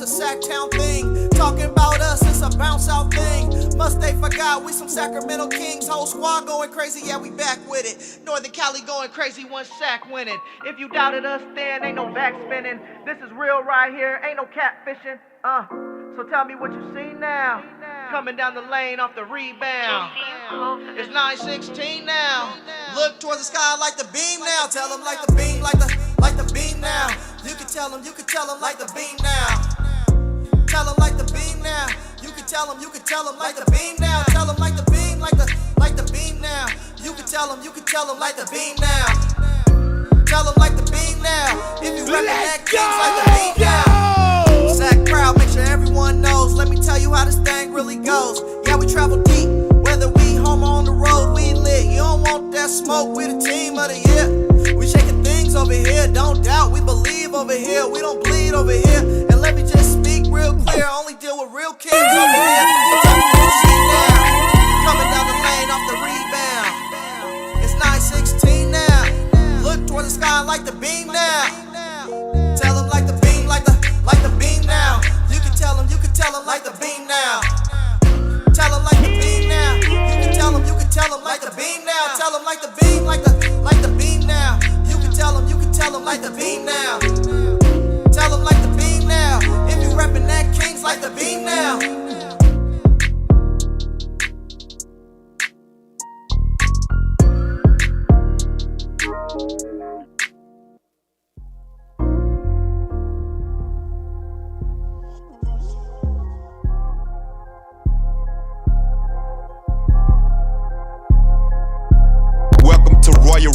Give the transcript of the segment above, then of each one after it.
it's a Sactown thing. Talking about us, it's a bounce out thing. Must they forgot we some Sacramento Kings. Whole squad going crazy, yeah, we back with it. Northern Cali going crazy, one sack winning. If you doubted us, then ain't no back spinning. This is real right here, ain't no catfishing. So tell me what you see now. Coming down the lane off the rebound. It's 9-16 now. Look towards the sky like the beam now. Tell them like the beam, like the beam now. You can tell them like the beam now. Tell them like the beam now. You can tell them like the beam now. Tell them like the beam, like the beam now. You can tell them like the beam now. Tell them like the beam now. If you reppin' that Kings like the beam now. Sac crowd, make sure everyone knows. Let me tell you how this thing really goes. Yeah, we travel deep, whether we home or on the road, we lit. You don't want that smoke, we the team of the year. We shaking things over here, don't doubt, we believe over here. We don't bleed over here. And let me just speak real clear, only deal with real kings over here. So tell me what you see now. Coming down the lane off the rebound. It's 9-16 now. Look toward the sky like the beam now. Tell them like the beam, like the beam now. You can tell them like the beam now. Tell them like the beam now. You can tell them like the beam now. Tell them like the beam, like the beam now. You can tell them like the beam now. Tell them like the beam now. If you reppin' that Kings like the beam now.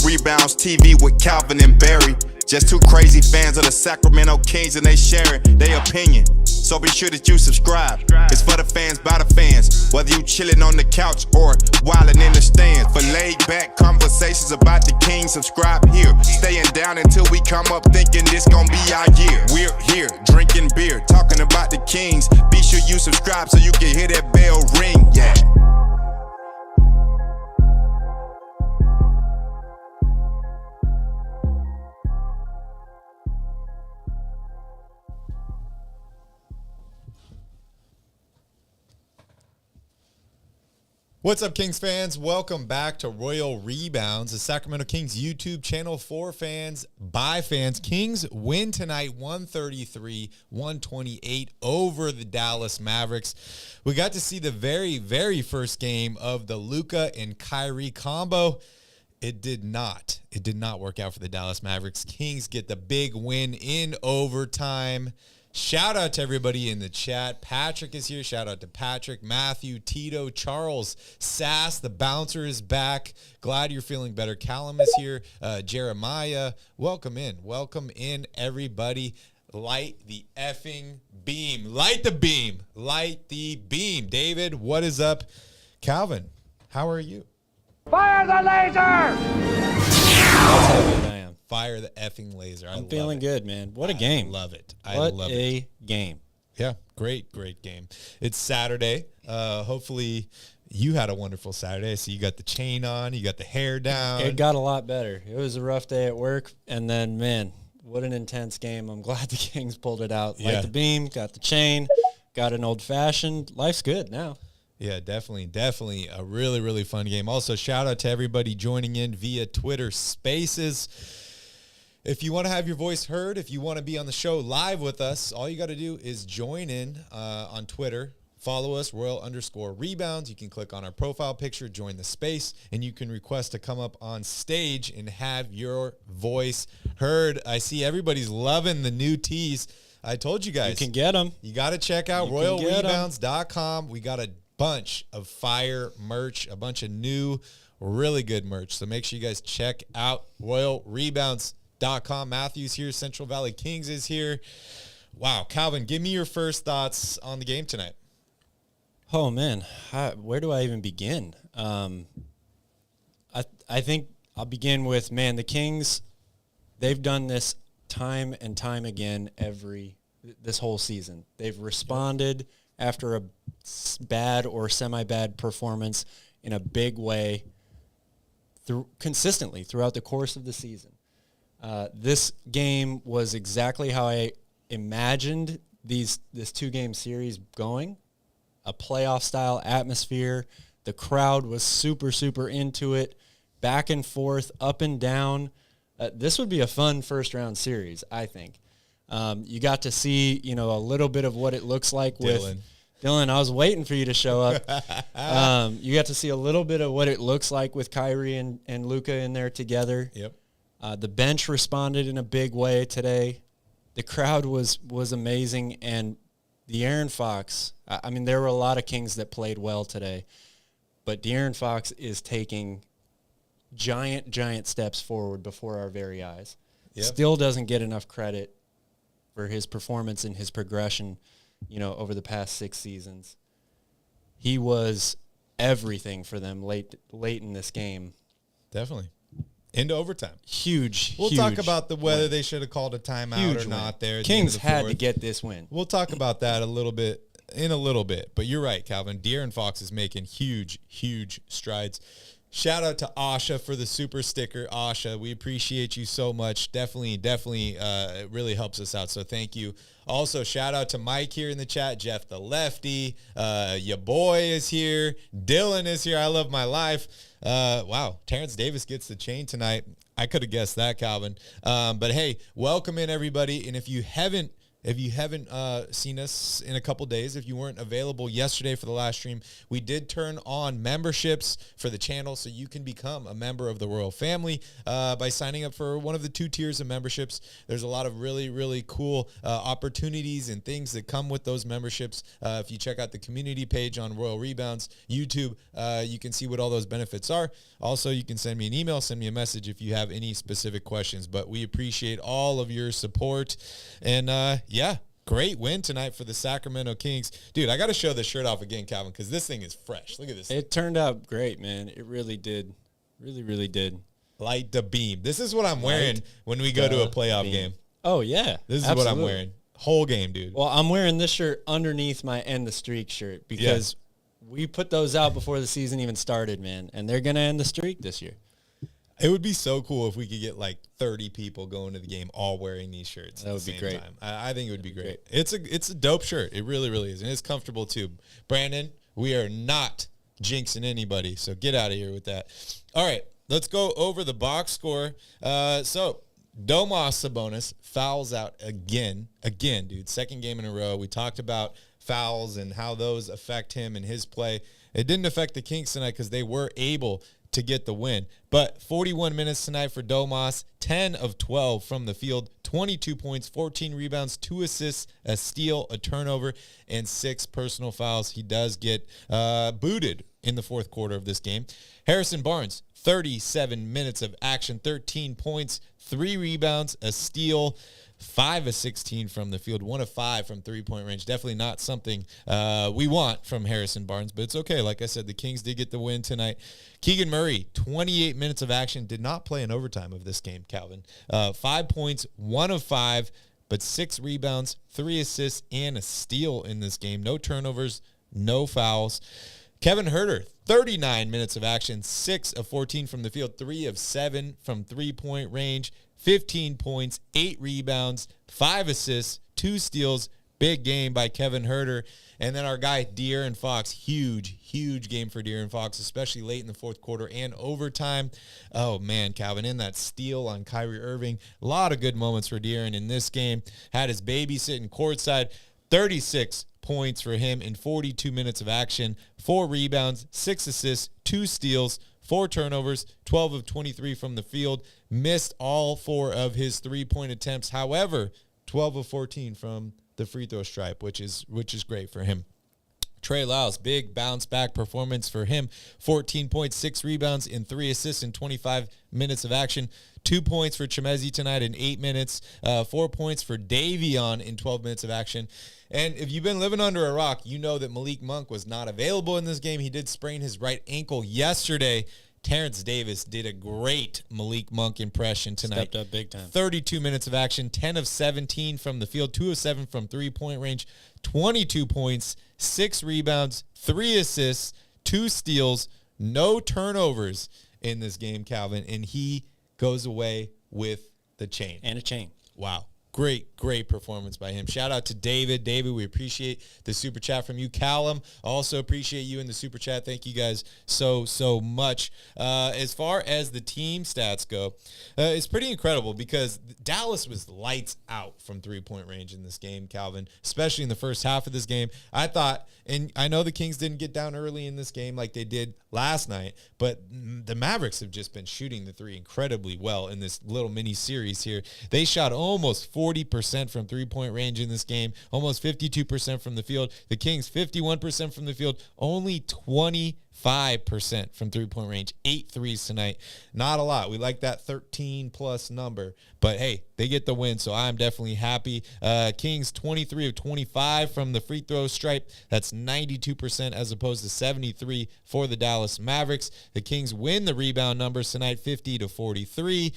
Rebounds TV with Calvin and Barry. Just two crazy fans of the Sacramento Kings, and they sharing their opinion. So be sure that you subscribe. It's for the fans, by the fans. Whether you chilling on the couch or wildin' in the stands. For laid back conversations about the Kings, subscribe here. Staying down until we come up thinking this gon' be our year. We're here drinking beer, talking about the Kings. Be sure you subscribe so you can hear that bell ring. Yeah. What's up, Kings fans? Welcome back to Royal Rebounds, the Sacramento Kings YouTube channel for fans, by fans. Kings win tonight 133-128 over the Dallas Mavericks. We got to see the very, very first game of the Luka and Kyrie combo. It did not work out for the Dallas Mavericks. Kings get the big win in overtime. Shout out to everybody in the chat. Patrick is here. Shout out to Patrick, Matthew, Tito, Charles, Sass. The bouncer is back. Glad you're feeling better. Callum is here. Jeremiah, welcome in. Welcome in, everybody. Light the effing beam. Light the beam. Light the beam. David, what is up? Calvin, how are you? Fire the laser! That's how good I am. Fire the effing laser. I'm feeling good, man. What a game. I love it. What a game. Yeah, great game. It's Saturday. Hopefully you had a wonderful Saturday. So you got the chain on, you got the hair down. It got a lot better. It was a rough day at work, and then, man, what an intense game. I'm glad the Kings pulled it out. Yeah. Light the beam, got the chain, got an old-fashioned. Life's good now. Yeah, definitely a really, really fun game. Also, shout out to everybody joining in via Twitter Spaces. If you want to have your voice heard, if you want to be on the show live with us, all you got to do is join in on Twitter. Follow us, Royal_Rebounds. You can click on our profile picture, join the space, and you can request to come up on stage and have your voice heard. I see everybody's loving the new tees. I told you guys. You can get them. You got to check out RoyalRebounds.com. We got a bunch of fire merch, a bunch of new, really good merch. So make sure you guys check out RoyalRebounds.com. Matthew's here. Central Valley Kings is here. Wow. Calvin, give me your first thoughts on the game tonight. Oh, man. Where do I even begin? I think I'll begin with, man, the Kings, they've done this time and time again this whole season. They've responded after a bad or semi-bad performance in a big way consistently throughout the course of the season. This game was exactly how I imagined this 2-game series going, a playoff style atmosphere. The crowd was super, super into it, back and forth, up and down. This would be a fun first round series, I think. You got to see, a little bit of what it looks like with Dylan. I was waiting for you to show up. You got to see a little bit of what it looks like with Kyrie and Luka in there together. Yep. The bench responded in a big way today. The crowd was amazing, and De'Aaron Fox, I mean, there were a lot of Kings that played well today, but De'Aaron Fox is taking giant steps forward before our very eyes. Yep. Still doesn't get enough credit for his performance and his progression, over the past 6 seasons. He was everything for them late in this game. Definitely. Into overtime. Huge. We'll talk about whether they should have called a timeout or not there. Kings had to get this win. We'll talk about that in a little bit. But you're right, Calvin. De'Aaron Fox is making huge strides. Shout out to Asha for the super sticker. Asha, we appreciate you so much. Definitely, it really helps us out. So thank you. Also, shout out to Mike here in the chat. Jeff the Lefty. Your boy is here. Dylan is here. I love my life. Wow, Terrence Davis gets the chain tonight. I could have guessed that, Calvin. But hey, welcome in everybody. And if you haven't seen us in a couple days, if you weren't available yesterday for the last stream, we did turn on memberships for the channel, so you can become a member of the royal family by signing up for one of the 2 tiers of memberships. There's a lot of really cool opportunities and things that come with those memberships. If you check out the community page on Royal Rebounds YouTube, you can see what all those benefits are. Also, you can send me an email, send me a message if you have any specific questions. But we appreciate all of your support. And yeah, great win tonight for the Sacramento Kings. Dude, I got to show this shirt off again, Calvin, because this thing is fresh. Look at this. It turned out great, man. It really did. Really did. Light the beam. This is what I'm wearing when we go to a playoff game. Oh, yeah. This is what I'm wearing. Whole game, dude. Well, I'm wearing this shirt underneath my End the Streak shirt because we put those out before the season even started, man, and they're going to end the streak this year. It would be so cool if we could get like 30 people going to the game all wearing these shirts. That would be great. I think it would be great. It's a dope shirt. It really is. And it's comfortable too. Brandon, we are not jinxing anybody, so get out of here with that. All right, let's go over the box score. So Domas Sabonis fouls out again, dude. 2nd game in a row. We talked about fouls and how those affect him and his play. It didn't affect the Kings tonight because they were able to get the win. But 41 minutes tonight for Domas, 10 of 12 from the field, 22 points, 14 rebounds, 2 assists, a steal, a turnover, and 6 personal fouls. He does get booted in the 4th quarter of this game. Harrison Barnes, 37 minutes of action, 13 points, 3 rebounds, a steal, 5 of 16 from the field, 1 of 5 from 3-point range. Definitely not something we want from Harrison Barnes, but it's okay. Like I said, the Kings did get the win tonight. Keegan Murray, 28 minutes of action, did not play in overtime of this game, Calvin. 5 points, 1 of 5, but 6 rebounds, 3 assists, and a steal in this game. No turnovers, no fouls. Kevin Huerter, 39 minutes of action, 6 of 14 from the field, 3 of 7 from 3-point range, 15 points, 8 rebounds, 5 assists, 2 steals. Big game by Kevin Huerter. And then our guy, De'Aaron Fox, huge game for De'Aaron Fox, especially late in the 4th quarter and overtime. Oh, man, Calvin, in that steal on Kyrie Irving. A lot of good moments for De'Aaron in this game. Had his baby sitting courtside. 36 points for him in 42 minutes of action, 4 rebounds, 6 assists, 2 steals, 4 turnovers, 12 of 23 from the field. Missed all 4 of his 3-point attempts. However, 12 of 14 from the free throw stripe, which is great for him. Trey Lyles, big bounce back performance for him. 14 points, 6 rebounds, and 3 assists in 25 minutes of action. 2 points for Chemezi tonight in 8 minutes. 4 points for Davion in 12 minutes of action. And if you've been living under a rock, you know that Malik Monk was not available in this game. He did sprain his right ankle yesterday. Terrence Davis did a great Malik Monk impression tonight. Stepped up big time. 32 minutes of action, 10 of 17 from the field, 2 of 7 from 3-point range, 22 points, 6 rebounds, 3 assists, 2 steals, no turnovers in this game, Calvin, and he goes away with the chain. And a chain. Wow. Great performance by him. Shout out to David. David, we appreciate the super chat from you. Callum, also appreciate you in the super chat. Thank you guys so much. As far as the team stats go, it's pretty incredible because Dallas was lights out from three-point range in this game, Calvin, especially in the first half of this game. I thought, and I know the Kings didn't get down early in this game like they did last night, but the Mavericks have just been shooting the three incredibly well in this little mini series here. They shot almost 40% from three-point range in this game, almost 52% from the field. The Kings, 51% from the field, only 25% from three-point range, 8 threes tonight. Not a lot. We like that 13-plus number, but hey, they get the win, so I'm definitely happy. Kings, 23 of 25 from the free throw stripe. That's 92% as opposed to 73 for the Dallas Mavericks. The Kings win the rebound numbers tonight, 50 to 43,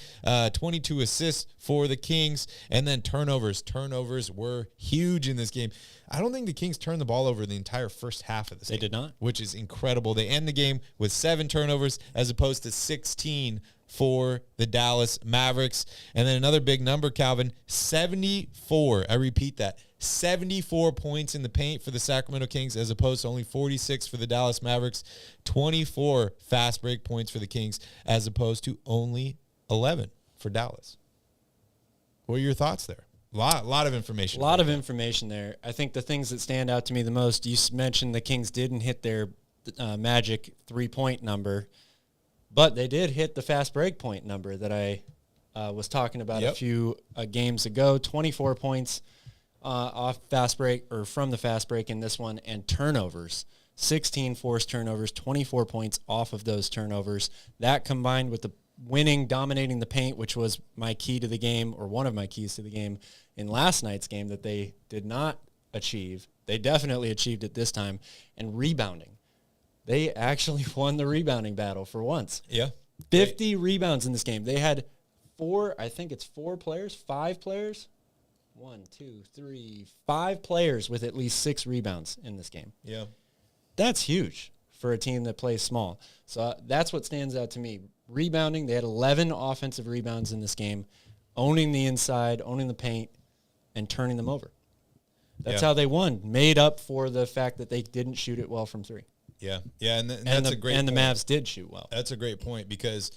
22 assists for the Kings, and then turnovers. Turnovers were huge in this game. I don't think the Kings turned the ball over the entire first half of this game. They did not. Which is incredible. They end the game with 7 turnovers as opposed to 16 for the Dallas Mavericks. And then another big number, Calvin, 74. I repeat that. 74 points in the paint for the Sacramento Kings as opposed to only 46 for the Dallas Mavericks. 24 fast break points for the Kings as opposed to only 11 for Dallas. What are your thoughts there? A lot of information. A lot of information there. I think the things that stand out to me the most, you mentioned the Kings didn't hit their magic three-point number, but they did hit the fast break point number that I was talking about a few games ago. 24 points off fast break or from the fast break in this one, and turnovers. 16 forced turnovers, 24 points off of those turnovers. That combined with the winning, dominating the paint, which was my key to the game, or one of my keys to the game in last night's game that they did not achieve. They definitely achieved it this time. And rebounding. They actually won the rebounding battle for once. Yeah. 50 rebounds in this game. They had 5 players. 5 players with at least 6 rebounds in this game. Yeah. That's huge for a team that plays small. So that's what stands out to me. Rebounding, they had 11 offensive rebounds in this game, owning the inside, owning the paint, and turning them over. That's how they won, made up for the fact that they didn't shoot it well from three. Yeah, and that's a great point. And the Mavs did shoot well. That's a great point because,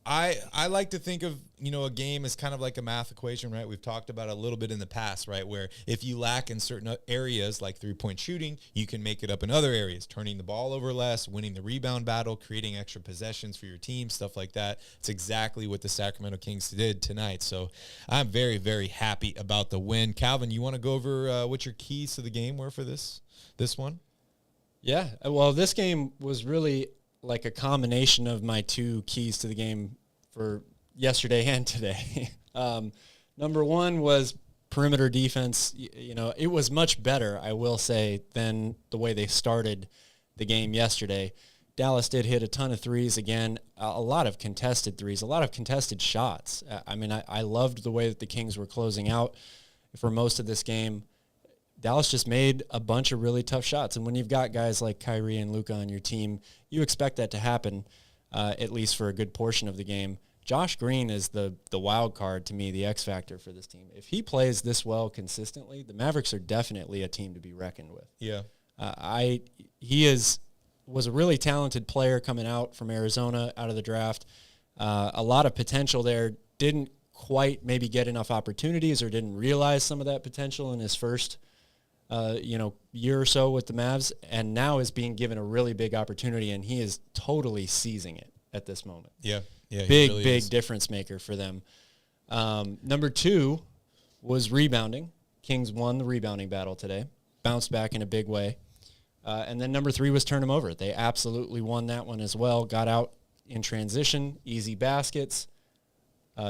I like to think of, a game as kind of like a math equation, right? We've talked about it a little bit in the past, right? Where if you lack in certain areas like three-point shooting, you can make it up in other areas, turning the ball over less, winning the rebound battle, creating extra possessions for your team, stuff like that. It's exactly what the Sacramento Kings did tonight. So I'm very, very happy about the win. Calvin, you want to go over what your keys to the game were for this one? Yeah, well, this game was really like a combination of my 2 keys to the game for yesterday and today. Number 1 was perimeter defense. It was much better, I will say, than the way they started the game yesterday. Dallas did hit a ton of threes again, a lot of contested threes, a lot of contested shots. I loved the way that the Kings were closing out for most of this game. Dallas just made a bunch of really tough shots. And when you've got guys like Kyrie and Luka on your team, you expect that to happen, at least for a good portion of the game. Josh Green is the wild card to me, the X factor for this team. If he plays this well consistently, the Mavericks are definitely a team to be reckoned with. Yeah. He was a really talented player coming out from Arizona, out of the draft. A lot of potential there. Didn't quite maybe get enough opportunities or didn't realize some of that potential in his first year or so with the Mavs, and now is being given a really big opportunity, and he is totally seizing it at this moment. Yeah. Big difference maker for them. Number 2 was rebounding. Kings won the rebounding battle today, bounced back in a big way. And then number 3 was turn them over. They absolutely won that one as well, got out in transition, easy baskets,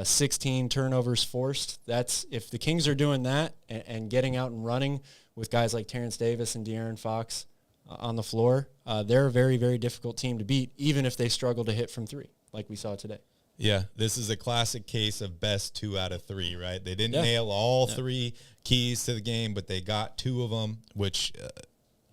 16 turnovers forced. That's if the Kings are doing that and getting out and running with guys like Terrence Davis and De'Aaron Fox on the floor, they're a very, very difficult team to beat, even if they struggle to hit from 3, like we saw today. Yeah, this is a classic case of best 2 out of 3, right? They didn't nail all 3 keys to the game, but they got 2 of them, which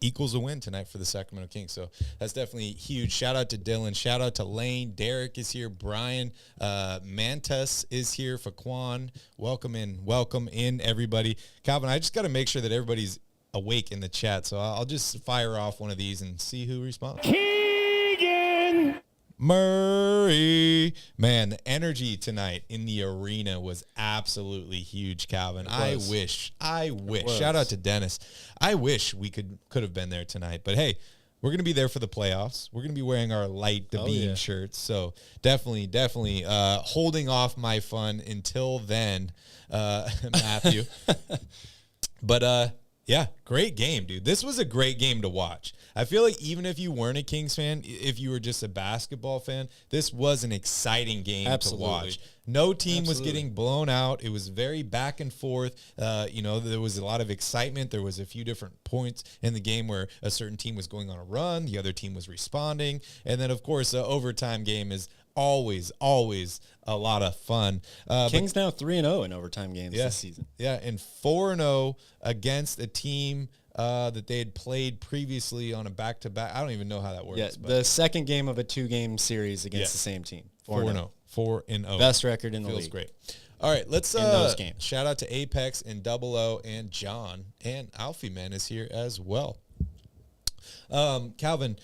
equals a win tonight for the Sacramento Kings. So that's definitely huge. Shout out to Dylan. Shout out to Lane. Derek is here. Brian Mantas is here. Faquan. Welcome in, everybody. Calvin, I just got to make sure that everybody's awake in the chat. So I'll just fire off one of these and see who responds. Keegan Murray. Man, the energy tonight in the arena was absolutely huge, Calvin. I wish. Shout out to Dennis. I wish we could have been there tonight. But hey, we're going to be there for the playoffs. We're going to be wearing our Light the Beam shirts. So definitely holding off my fun until then, Matthew. But yeah, great game, dude. This was a great game to watch. I feel like even if you weren't a Kings fan, if you were just a basketball fan, this was an exciting game to watch. No team was getting blown out. It was very back and forth. There was a lot of excitement. There was a few different points in the game where a certain team was going on a run. The other team was responding. And then, of course, the overtime game is always a lot of fun. Kings now 3-0 in overtime games this season. Yeah, and 4-0 against a team that they had played previously on a back-to-back. I don't even know how that works. Yeah, the second game of a 2-game series against the same team. 4-0. 4-0. Best record in the league. Feels great. All right, let's those games. Shout out to Apex and Double O and John, and Alfie Man is here as well. Calvin,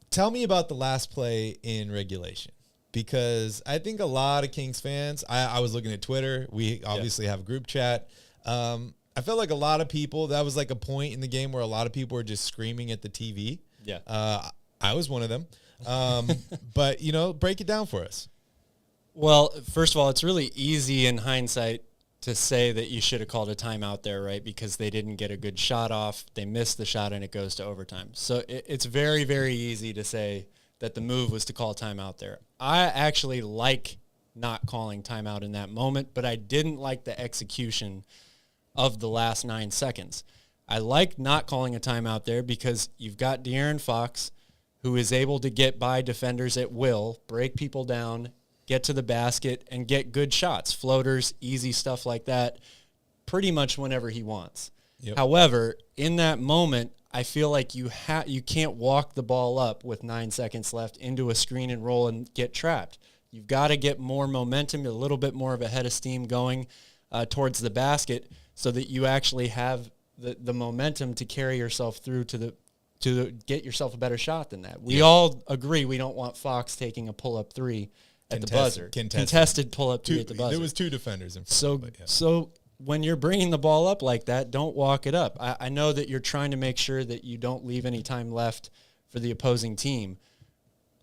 tell me about the last play in regulation, because I think a lot of Kings fans, I was looking at Twitter. We obviously have a group chat. I felt like a lot of people, that was like a point in the game where a lot of people were just screaming at the TV. Yeah. I was one of them. But, break it down for us. Well, first of all, it's really easy in hindsight to say that you should have called a timeout there, right? Because they didn't get a good shot off. They missed the shot, and it goes to overtime. So it's very, very easy to say that the move was to call timeout there. I actually like not calling timeout in that moment, but I didn't like the execution of the last 9 seconds. I like not calling a timeout there because you've got De'Aaron Fox, who is able to get by defenders at will, break people down, get to the basket, and get good shots, floaters, easy stuff like that, pretty much whenever he wants. Yep. However, in that moment, I feel like you can't walk the ball up with 9 seconds left into a screen and roll and get trapped. You've got to get more momentum, a little bit more of a head of steam going towards the basket so that you actually have the momentum to carry yourself through to get yourself a better shot than that. We all agree we don't want Fox taking a pull-up three at the buzzer. Contested pull-up three at the buzzer. There was 2 defenders in front. So when you're bringing the ball up like that, don't walk it up. I know that you're trying to make sure that you don't leave any time left for the opposing team,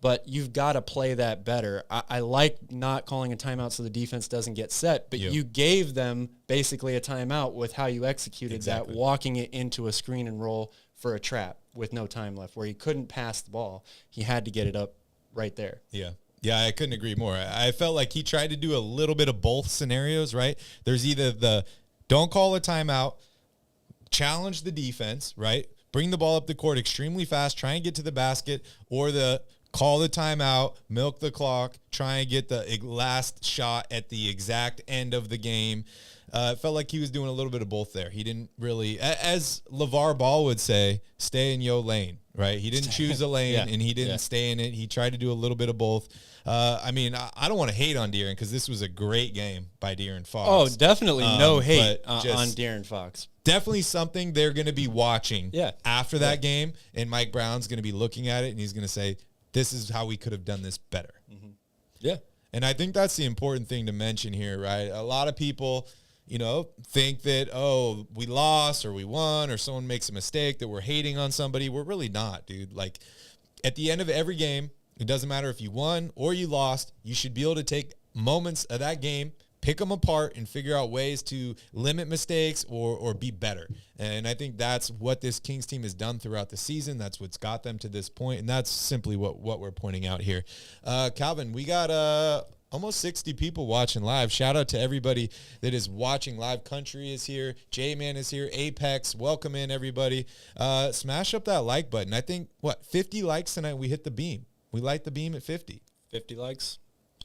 but you've got to play that better. I like not calling a timeout so the defense doesn't get set, but you gave them basically a timeout with how you executed that, walking it into a screen and roll for a trap with no time left, where he couldn't pass the ball. He had to get it up right there. Yeah. Yeah, I couldn't agree more. I felt like he tried to do a little bit of both scenarios, right? There's either the don't call a timeout, challenge the defense, right? Bring the ball up the court extremely fast, try and get to the basket, or the call the timeout, milk the clock, try and get the last shot at the exact end of the game. It felt like he was doing a little bit of both there. He didn't really, as LeVar Ball would say, stay in your lane, right? He didn't choose a lane, and he didn't stay in it. He tried to do a little bit of both. I don't want to hate on De'Aaron because this was a great game by De'Aaron Fox. Oh, definitely no hate on De'Aaron Fox. Definitely something they're going to be watching after that game, and Mike Brown's going to be looking at it, and he's going to say, this is how we could have done this better. Mm-hmm. Yeah. And I think that's the important thing to mention here, right? A lot of people, think that, we lost or we won or someone makes a mistake that we're hating on somebody. We're really not, dude. Like, at the end of every game, it doesn't matter if you won or you lost. You should be able to take moments of that game, pick them apart, and figure out ways to limit mistakes or be better. And I think that's what this Kings team has done throughout the season. That's what's got them to this point, and that's simply what we're pointing out here. Calvin, we got almost 60 people watching live. Shout out to everybody that is watching live. Country is here. J-Man is here. Apex, welcome in, everybody. Smash up that like button. I think, 50 likes tonight, we hit the beam. We light the beam at 50. 50 likes.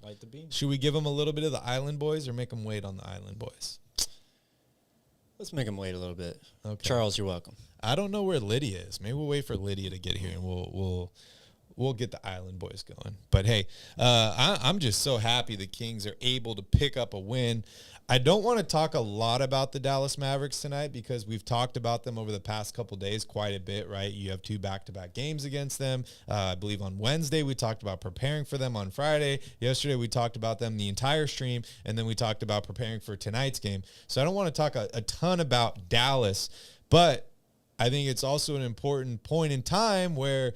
Light the beam. Should we give them a little bit of the Island Boys or make them wait on the Island Boys? Let's make them wait a little bit. Okay. Charles, you're welcome. I don't know where Lydia is. Maybe we'll wait for Lydia to get here, and we'll get the Island Boys going. But hey, I'm just so happy the Kings are able to pick up a win. I don't want to talk a lot about the Dallas Mavericks tonight because we've talked about them over the past couple days quite a bit, right? You have 2 back-to-back games against them. I believe on Wednesday we talked about preparing for them on Friday. Yesterday we talked about them the entire stream, and then we talked about preparing for tonight's game. So I don't want to talk a ton about Dallas, but I think it's also an important point in time where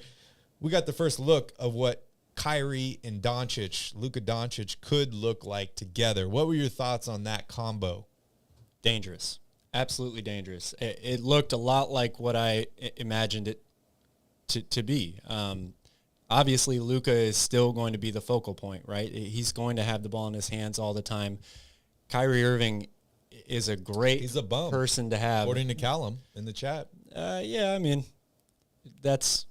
we got the first look of what Kyrie and Luka Doncic could look like together. What were your thoughts on that combo? Dangerous. Absolutely dangerous. It looked a lot like what I imagined it to be. Obviously, Luka is still going to be the focal point, right? He's going to have the ball in his hands all the time. Kyrie Irving is a great person to have. According to Callum in the chat. Yeah, I mean, that's...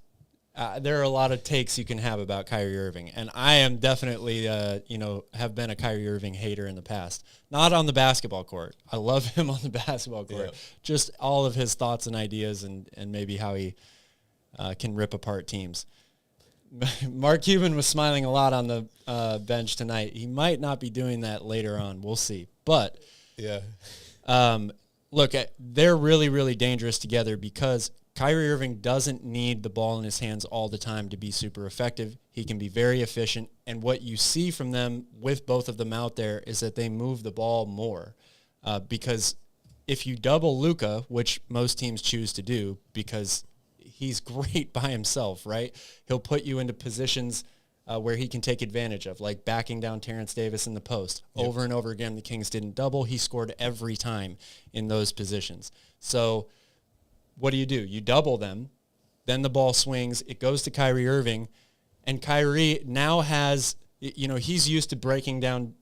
there are a lot of takes you can have about Kyrie Irving, and I am definitely, have been a Kyrie Irving hater in the past. Not on the basketball court. I love him on the basketball court. Yeah. Just all of his thoughts and ideas and maybe how he can rip apart teams. Mark Cuban was smiling a lot on the bench tonight. He might not be doing that later on. We'll see. But, yeah, look, they're really, really dangerous together because Kyrie Irving doesn't need the ball in his hands all the time to be super effective. He can be very efficient. And what you see from them with both of them out there is that they move the ball more. Because if you double Luka, which most teams choose to do because he's great by himself, right? He'll put you into positions where he can take advantage of, like backing down Terrence Davis in the post. Yep. Over and over again, the Kings didn't double. He scored every time in those positions. So what do? You double them, then the ball swings, it goes to Kyrie Irving, and Kyrie now has, he's used to breaking down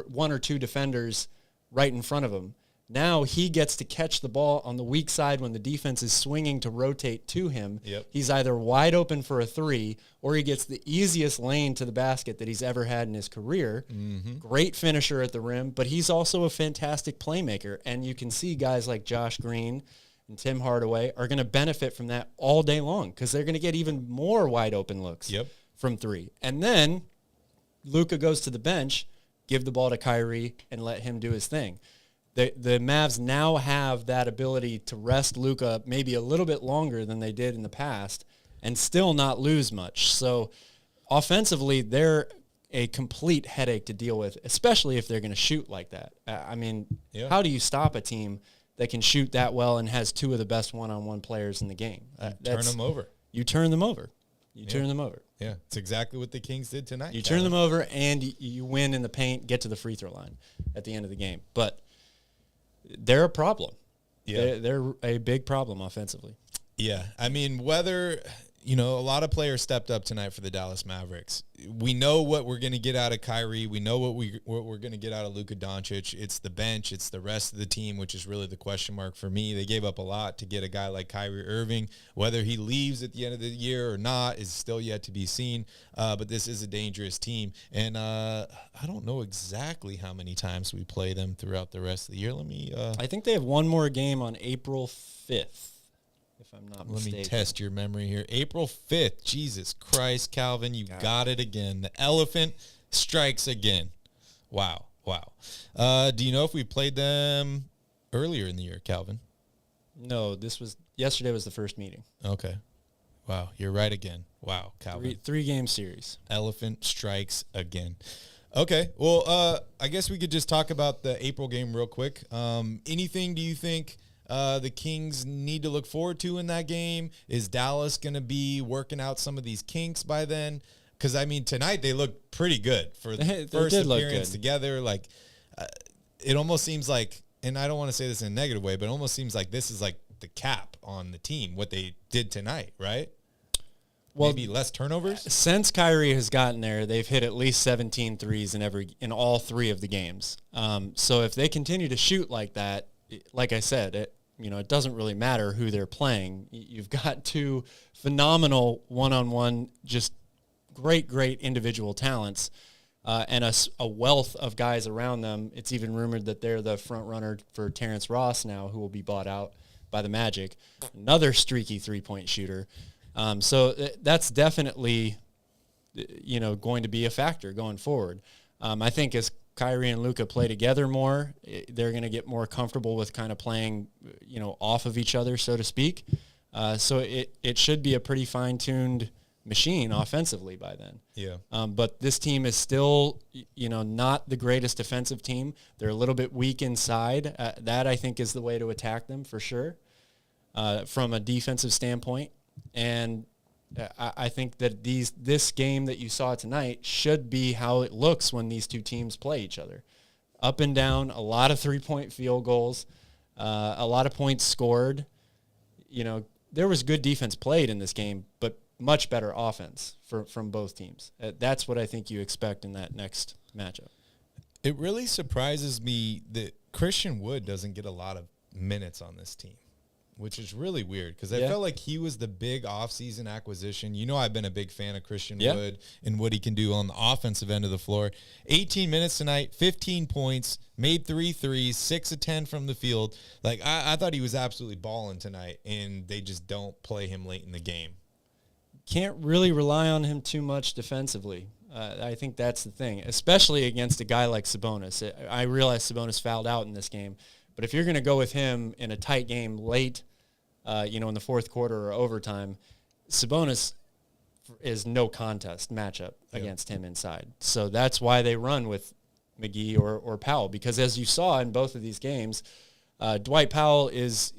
one or two defenders right in front of him. Now he gets to catch the ball on the weak side when the defense is swinging to rotate to him. Yep. He's either wide open for a 3 or he gets the easiest lane to the basket that he's ever had in his career. Mm-hmm. Great finisher at the rim, but he's also a fantastic playmaker. And you can see guys like Josh Green and Tim Hardaway are going to benefit from that all day long because they're going to get even more wide open looks from 3. And then Luka goes to the bench, give the ball to Kyrie, and let him do his thing. The Mavs now have that ability to rest Luka maybe a little bit longer than they did in the past and still not lose much. So offensively, they're a complete headache to deal with, especially if they're going to shoot like that. How do you stop a team that can shoot that well and has 2 of the best one-on-one players in the game? Turn them over. You turn them over. Turn them over. Yeah, it's exactly what the Kings did tonight. You turn them over, and you win in the paint, get to the free throw line at the end of the game. But they're a problem. Yeah. They're a big problem offensively. Yeah. I mean, whether, a lot of players stepped up tonight for the Dallas Mavericks. We know what we're going to get out of Kyrie. We know what we're going to get out of Luka Doncic. It's the bench. It's the rest of the team, which is really the question mark for me. They gave up a lot to get a guy like Kyrie Irving. Whether he leaves at the end of the year or not is still yet to be seen. But this is a dangerous team. And I don't know exactly how many times we play them throughout the rest of the year. I think they have one more game on April 5th. If I'm not mistaken. Let me test your memory here. April 5th. Jesus Christ, Calvin, you got it again. The elephant strikes again. Wow. Do you know if we played them earlier in the year, Calvin? No, yesterday was the first meeting. Okay. Wow, you're right again. Wow, Calvin. 3-game series. Elephant strikes again. Okay, well, I guess we could just talk about the April game real quick. Anything do you think the Kings need to look forward to in that game? Is Dallas going to be working out some of these kinks by then? Because, tonight they looked pretty good for the first appearance together. Like, it almost seems like, and I don't want to say this in a negative way, but it almost seems like this is like the cap on the team, what they did tonight, right? Well, maybe less turnovers? Since Kyrie has gotten there, they've hit at least 17 threes in all 3 of the games. So if they continue to shoot like that, like I said, it doesn't really matter who they're playing. You've got 2 phenomenal one-on-one, just great individual talents, and a wealth of guys around them. It's even rumored that they're the front runner for Terrence Ross now, who will be bought out by the Magic, another streaky three-point shooter. So that's definitely, going to be a factor going forward. I think as Kyrie and Luka play together more, they're going to get more comfortable with kind of playing, off of each other, so to speak. So it should be a pretty fine-tuned machine offensively by then. Yeah. But this team is still, not the greatest defensive team. They're a little bit weak inside. That, I think, is the way to attack them for sure from a defensive standpoint. And I think that this game that you saw tonight should be how it looks when these two teams play each other. Up and down, a lot of three-point field goals, a lot of points scored. There was good defense played in this game, but much better offense from both teams. That's what I think you expect in that next matchup. It really surprises me that Christian Wood doesn't get a lot of minutes on this team, which is really weird because I felt like he was the big offseason acquisition. I've been a big fan of Christian Wood and what he can do on the offensive end of the floor. 18 minutes tonight, 15 points, made 3 threes, 6 of 10 from the field. Like, I thought he was absolutely balling tonight, and they just don't play him late in the game. Can't really rely on him too much defensively. I think that's the thing, especially against a guy like Sabonis. I realize Sabonis fouled out in this game, but if you're going to go with him in a tight game late, in the fourth quarter or overtime, Sabonis is no contest matchup against him inside. So that's why they run with McGee or Powell, because as you saw in both of these games, Dwight Powell is,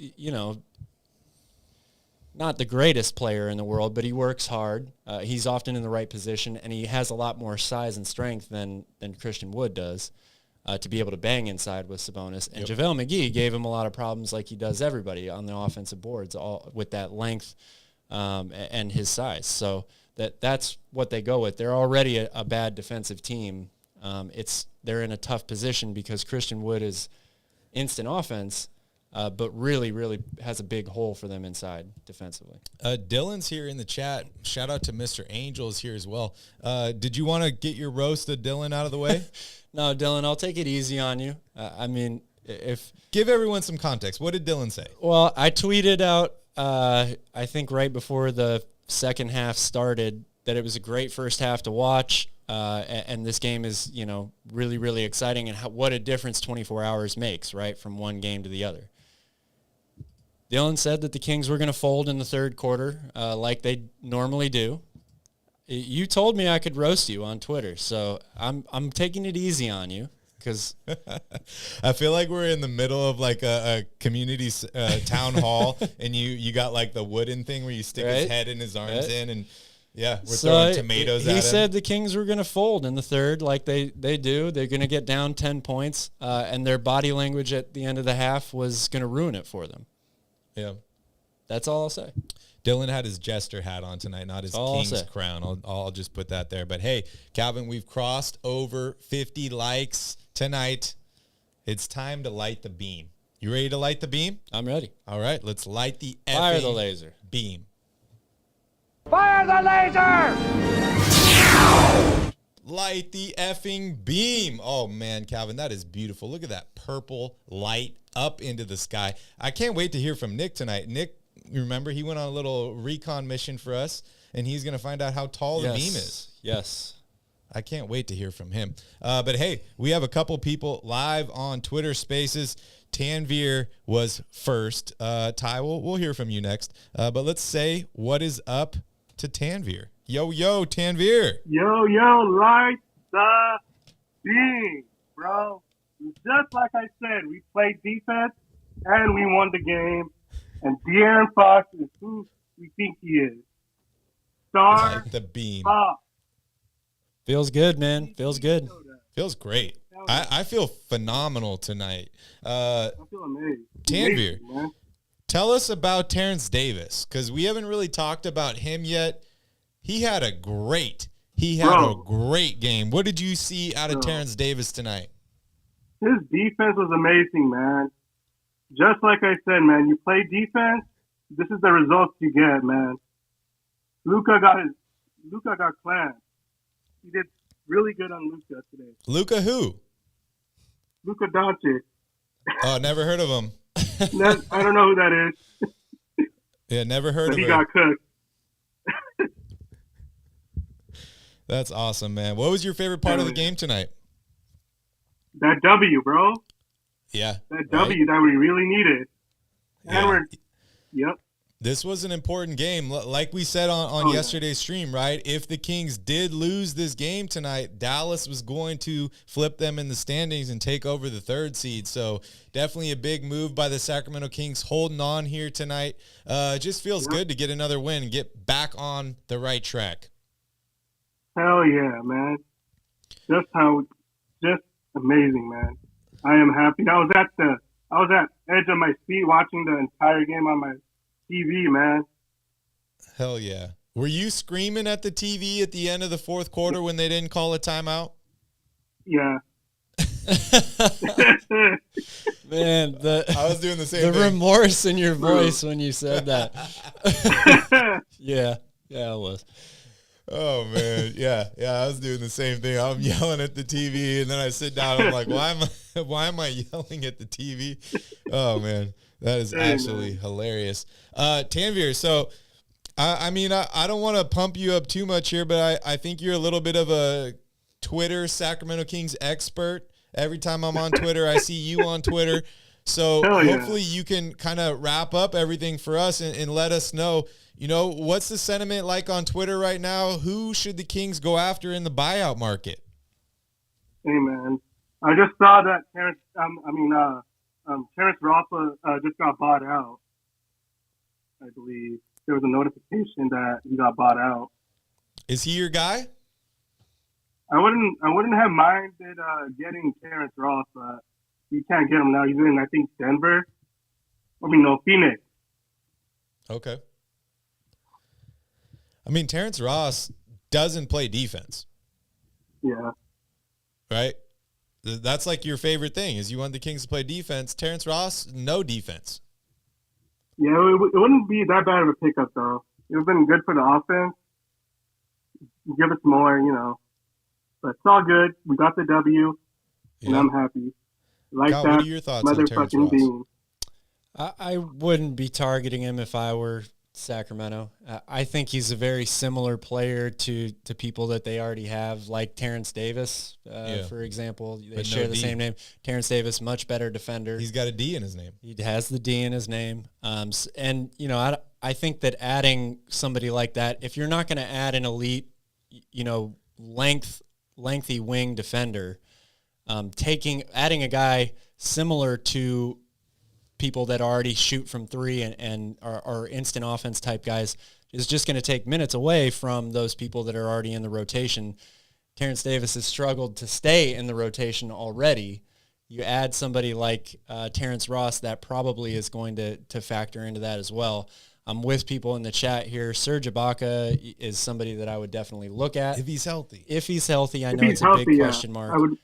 not the greatest player in the world, but he works hard. He's often in the right position, and he has a lot more size and strength than Christian Wood does to be able to bang inside with Sabonis. And JaVale McGee gave him a lot of problems like he does everybody on the offensive boards, all with that length and his size. So that's what they go with. They're already a bad defensive team. They're in a tough position because Christian Wood is instant offense, but really, really has a big hole for them inside defensively. Dylan's here in the chat. Shout out to Mr. Angels here as well. Did you want to get your roast of Dylan out of the way? No, Dylan, I'll take it easy on you. Give everyone some context. What did Dylan say? Well, I tweeted out, I think right before the second half started, that it was a great first half to watch, and this game is, really, really exciting, and what a difference 24 hours makes, right, from one game to the other. Dylan said that the Kings were going to fold in the third quarter like they normally do. You told me I could roast you on Twitter, so I'm taking it easy on you because I feel like we're in the middle of like a community town hall, and you got like the wooden thing where you stick his head and his arms in, and we're throwing tomatoes at him. He said the Kings were going to fold in the third like they do. They're going to get down 10 points, and their body language at the end of the half was going to ruin it for them. Yeah. That's all I'll say. Dylan had his jester hat on tonight, not his King's crown. I'll just put that there. But, hey, Calvin, we've crossed over 50 likes tonight. It's time to light the beam. You ready to light the beam? I'm ready. All right, let's light the Fire the laser. Beam. Fire the laser! Light the effing beam. Oh, man, Calvin, that is beautiful. Look at that purple light up into the sky. I can't wait to hear from Nick tonight. Nick, you remember, he went on a little recon mission for us, and he's going to find out how tall the beam is. Yes. I can't wait to hear from him. But, hey, we have a couple people live on Twitter Spaces. Tanvir was first. Ty, we'll hear from you next. But let's say what is up to Tanvir. Yo, Tanvir. Yo, light the beam, bro. Just like I said, we played defense, and we won the game. And De'Aaron Fox is who we think he is. Star Light the beam. Fox. Feels good, man. Feels good. Feels great. I feel phenomenal tonight. I feel amazing. Tanvir, man. Tell us about Terrence Davis, because we haven't really talked about him yet. He had a great game. What did you see out of Terrence Davis tonight? His defense was amazing, man. Just like I said, man, you play defense, this is the results you get, man. Luka got clamped. He did really good on Luka today. Luka who? Luka Doncic. Oh, never heard of him. I don't know who that is, Yeah, never heard but of he him. got cooked. That's awesome, man. What was your favorite part of the game tonight? That W, bro. Yeah. That W that we really needed. And Yeah. yep. This was an important game. Like we said on yesterday's stream, right? If the Kings did lose this game tonight, Dallas was going to flip them in the standings and take over the 3rd seed. So definitely a big move by the Sacramento Kings holding on here tonight. It just feels good to get another win and get back on the right track. Hell yeah, man. Just amazing, man. I am happy. I was at edge of my seat watching the entire game on my TV, man. Hell yeah. Were you screaming at the TV at the end of the 4th quarter when they didn't call a timeout? Yeah. Man, I was doing the same the thing. remorse in your voice when you said that. Yeah, I was. Oh man, yeah, I was doing the same thing. I'm yelling at the TV, and then I sit down. I'm like, why am I yelling at the TV? Oh man, that is absolutely hilarious. Tanvir, so I mean, I don't want to pump you up too much here, but I think you're a little bit of a Twitter Sacramento Kings expert. Every time I'm on Twitter, I see you on Twitter. So hopefully you can kind of wrap up everything for us and let us know, you know, what's the sentiment like on Twitter right now? Who should the Kings go after in the buyout market? Hey, man. I just saw that Terrence Ross just got bought out, I believe. There was a notification that he got bought out. Is he your guy? I wouldn't have minded getting Terrence Ross, but you can't get him now. He's in, I think, Denver. Phoenix. Okay. I mean, Terrence Ross doesn't play defense. Yeah. Right? That's like your favorite thing, is you want the Kings to play defense. Terrence Ross, no defense. Yeah, it wouldn't be that bad of a pickup, though. It would have been good for the offense. Give us more, you know. But it's all good. We got the W, and I'm happy. Like Kyle, that what are your thoughts on Terrence motherfucking Ross? bean. I wouldn't be targeting him if I were Sacramento. I think he's a very similar player to people that they already have, like Terrence Davis, for example. They share the same name. Terrence Davis, much better defender. He's got a D in his name. He has the D in his name. And, you know, I think that adding somebody like that, if you're not going to add an elite, you know, lengthy wing defender, adding a guy similar to people that already shoot from three and are instant offense type guys is just going to take minutes away from those people that are already in the rotation. Terrence Davis has struggled to stay in the rotation already. You add somebody like Terrence Ross, that probably is going to factor into that as well. I'm with people in the chat here. Serge Ibaka is somebody that I would definitely look at. If he's healthy. I know it's a big question mark. I would,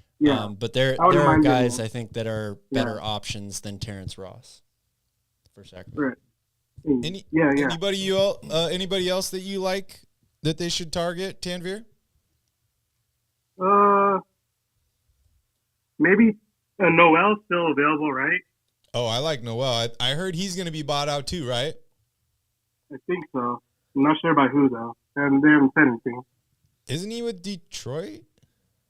but there are guys I think that are better options than Terrence Ross for Sacramento. Right. Anybody else that you like that they should target, Tanvir? Maybe Noel's still available, right? Oh, I like Noel. I heard he's going to be bought out too, right? I think so. I'm not sure by who, though. And they haven't said anything. Isn't he with Detroit?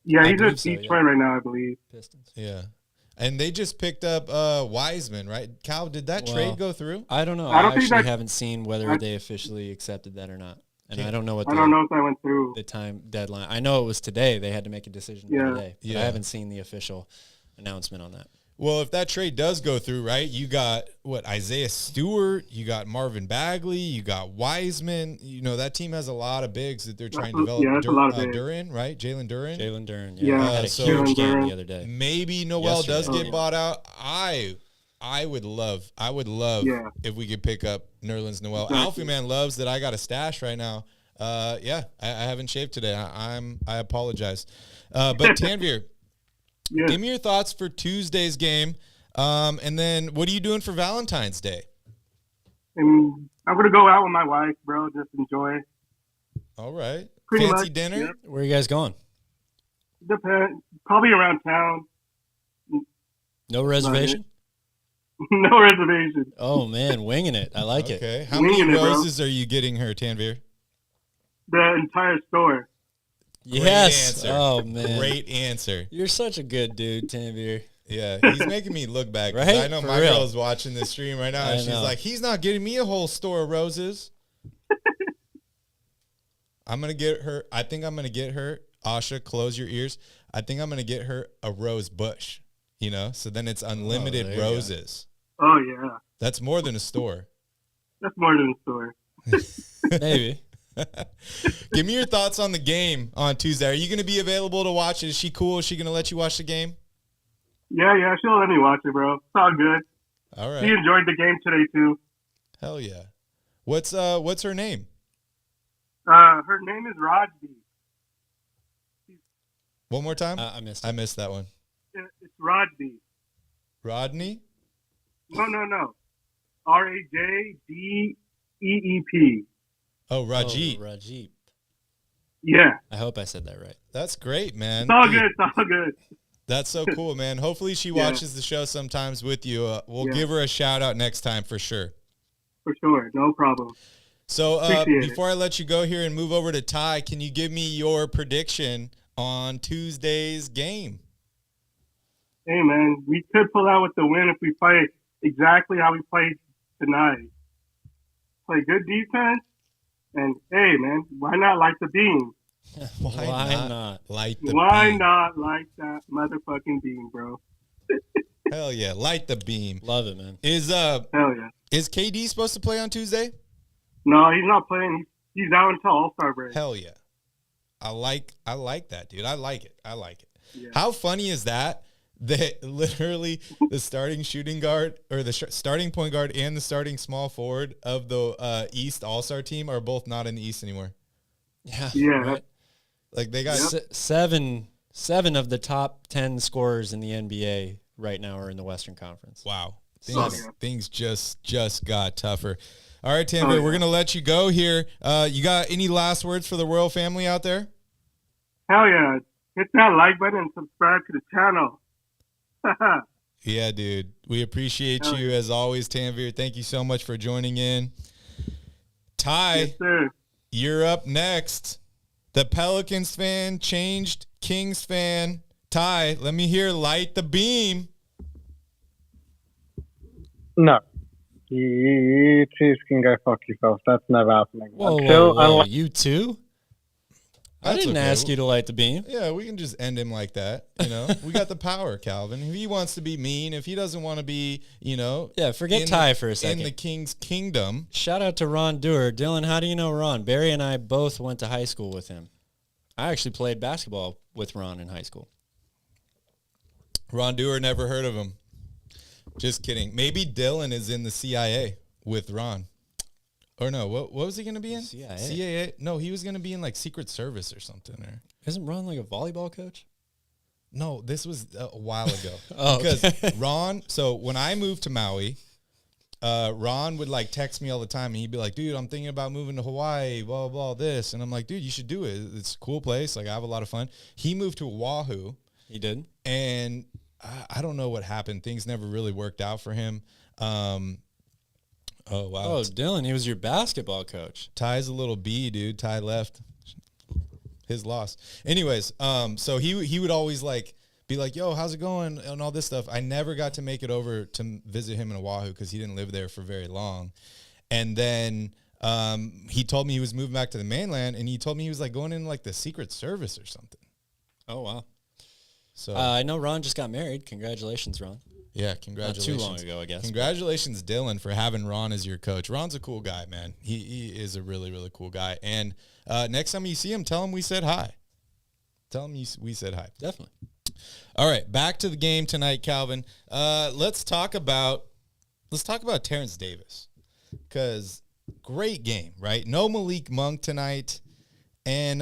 Yeah, he's at Detroit right now, I believe. Pistons. Yeah. And they just picked up Wiseman, right? Cal, did that trade go through? I don't know. I don't actually think haven't seen whether they officially accepted that or not. And I don't know I don't know if that went through. the time deadline. I know it was today. They had to make a decision today. But Yeah. I haven't seen the official announcement on that. Well, if that trade does go through, right, you got, Isaiah Stewart, you got Marvin Bagley, you got Wiseman. You know, that team has a lot of bigs that they're trying to develop. Yeah, that's a lot of bigs. Duran, right? Jalen Duran. Jalen Duran, Yeah. had a so huge game Duran. the other day. Maybe Noel does Yesterday. get bought out. I would love if we could pick up Nerlens Noel. Exactly. Alfie Man loves that I got a stash right now. I haven't shaved today. I apologize. But Tanvir, give me your thoughts for Tuesday's game. And then what are you doing for Valentine's Day? And I'm going to go out with my wife, bro. Just enjoy. All right. Pretty Fancy much, dinner? yep. Where are you guys going? Depends. Probably around town. No reservation? No reservation. Oh man, winging it. I like it. Okay. How many Winging it, bro. roses are you getting her, Tanvir? The entire store. Yes. answer. Oh man. Great answer. You're such a good dude, Tanvir. Yeah, he's making me look back. 'Cause Right? I know For my real. girl's watching this stream right now, and I she's know. like, he's not getting me a whole store of roses. I'm going to get her, I think I'm going to get her, Asha, close your ears. I think I'm going to get her a rose bush, you know? So then it's unlimited there you roses. Oh, yeah. That's more than a store. That's more than a store. Maybe. Give me your thoughts on the game on Tuesday. Are you going to be available to watch it? Is she cool? Is she going to let you watch the game? Yeah, she'll let me watch it, bro. It's all good. All She right. enjoyed the game today, too. Hell yeah. What's her name? Her name is Rajdi. One more time? I missed I it. missed that one. It's Rajdi. Rodney? No. R-A-J-D-E-E-P. Oh, Rajit. Oh, Rajit. Yeah. I hope I said that right. That's great, man. It's all Dude, good. It's all good. That's so cool, man. Hopefully she Yeah. watches the show sometimes with you. We'll Yeah. give her a shout out next time for sure. For sure. No problem. So Appreciate it. before I let you go here and move over to Ty, can you give me your prediction on Tuesday's game? Hey, man, we could pull out with the win if we play exactly how we played tonight. Play good defense, and, hey, man, why not light the beam? Why not? Light the Why beam. not light that motherfucking beam, bro? Hell yeah, light the beam. Love it, man. Is Hell yeah. KD supposed to play on Tuesday? No, he's not playing. He's out until All-Star break. Hell yeah. I like that, dude. I like it. Yeah. How funny is that? That literally the starting shooting guard or the starting point guard and the starting small forward of the East All-Star team are both not in the East anymore. Yeah. Yeah. Right? Like they got Seven of the top 10 scorers in the NBA right now are in the Western Conference. wow. Seven. Things just got tougher. All right, Tanvir, Oh, yeah. we're gonna let you go here. You got any last words for the royal family out there? Hell yeah. Hit that like button and subscribe to the channel. Yeah, dude. We appreciate Hell you as always, Tanvir. Thank you so much for joining in. Ty, Yes, sir. you're up next. The Pelicans fan changed Kings fan. Ty, let me hear light the beam. No. You two can go fuck yourself. That's never happening. Whoa. You too? I That's didn't okay. ask you to light the beam. Yeah, we can just end him like that. You know, we got the power, Calvin. If he wants to be mean, if he doesn't want to be, you know, Yeah, forget in Ty the- for a second. in the King's kingdom. Shout out to Ron Dewar. Dylan, how do you know Ron? Barry and I both went to high school with him. I actually played basketball with Ron in high school. Ron Dewar, never heard of him. Just kidding. Maybe Dylan is in the CIA with Ron. Or no, what was he going to be in? CIA? CIA? No, he was going to be in like Secret Service or something. Or Isn't Ron like a volleyball coach? no, this was a while ago. Oh, because okay. Ron. So when I moved to Maui, Ron would like text me all the time, and he'd be like, "Dude, I'm thinking about moving to Hawaii. Blah blah blah. This," and I'm like, "Dude, you should do it. It's a cool place. Like I have a lot of fun." He moved to Oahu, He did? and I don't know what happened. Things never really worked out for him. Oh wow. Oh, Dylan, he was your basketball coach. Ty's a little B, dude. Ty left. His loss. Anyways, so he would always like be like, "Yo, how's it going?" and all this stuff. I never got to make it over to visit him in Oahu because he didn't live there for very long. And then he told me he was moving back to the mainland, and he told me he was like going in like the Secret Service or something. Oh, wow. So I know Ron just got married. Congratulations, Ron. yeah, Not congratulations. too long ago, I guess. Congratulations, Dylan, for having Ron as your coach. Ron's a cool guy, man. He is a really, really cool guy. And next time you see him, tell him we said hi. Tell him we said hi. Definitely. All right, back to the game tonight, Calvin. Let's talk about Terrence Davis, because great game, right? No Malik Monk tonight, and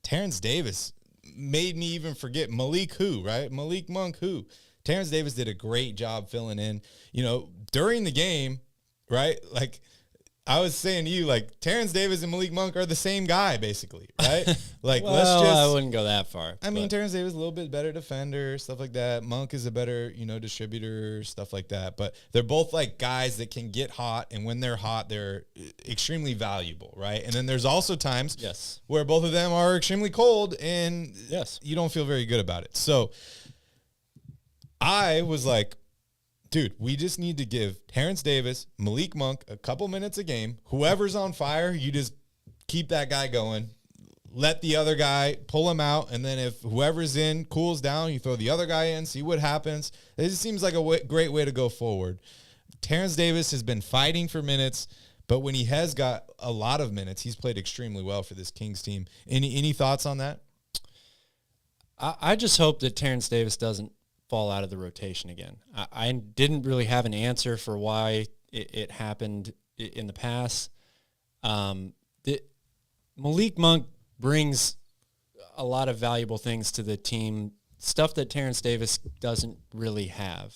Terrence Davis made me even forget Malik who, right? Malik Monk who. Terrence Davis did a great job filling in, you know, during the game, right? Like I was saying to you, like, Terrence Davis and Malik Monk are the same guy, basically, right? Like, Well, let's just. I wouldn't go that far. I mean, Terrence Davis is a little bit better defender, stuff like that. Monk is a better, distributor, stuff like that. But they're both like guys that can get hot, and when they're hot, they're extremely valuable, right? And then there's also times where both of them are extremely cold, and you don't feel very good about it. So I was like, dude, we just need to give Terrence Davis, Malik Monk a couple minutes a game. Whoever's on fire, you just keep that guy going. Let the other guy pull him out, and then if whoever's in cools down, you throw the other guy in, see what happens. It just seems like a great way to go forward. Terrence Davis has been fighting for minutes, but when he has got a lot of minutes, he's played extremely well for this Kings team. Any thoughts on that? I just hope that Terrence Davis doesn't fall out of the rotation again. I didn't really have an answer for why it happened in the past. Malik Monk brings a lot of valuable things to the team, stuff that Terrence Davis doesn't really have.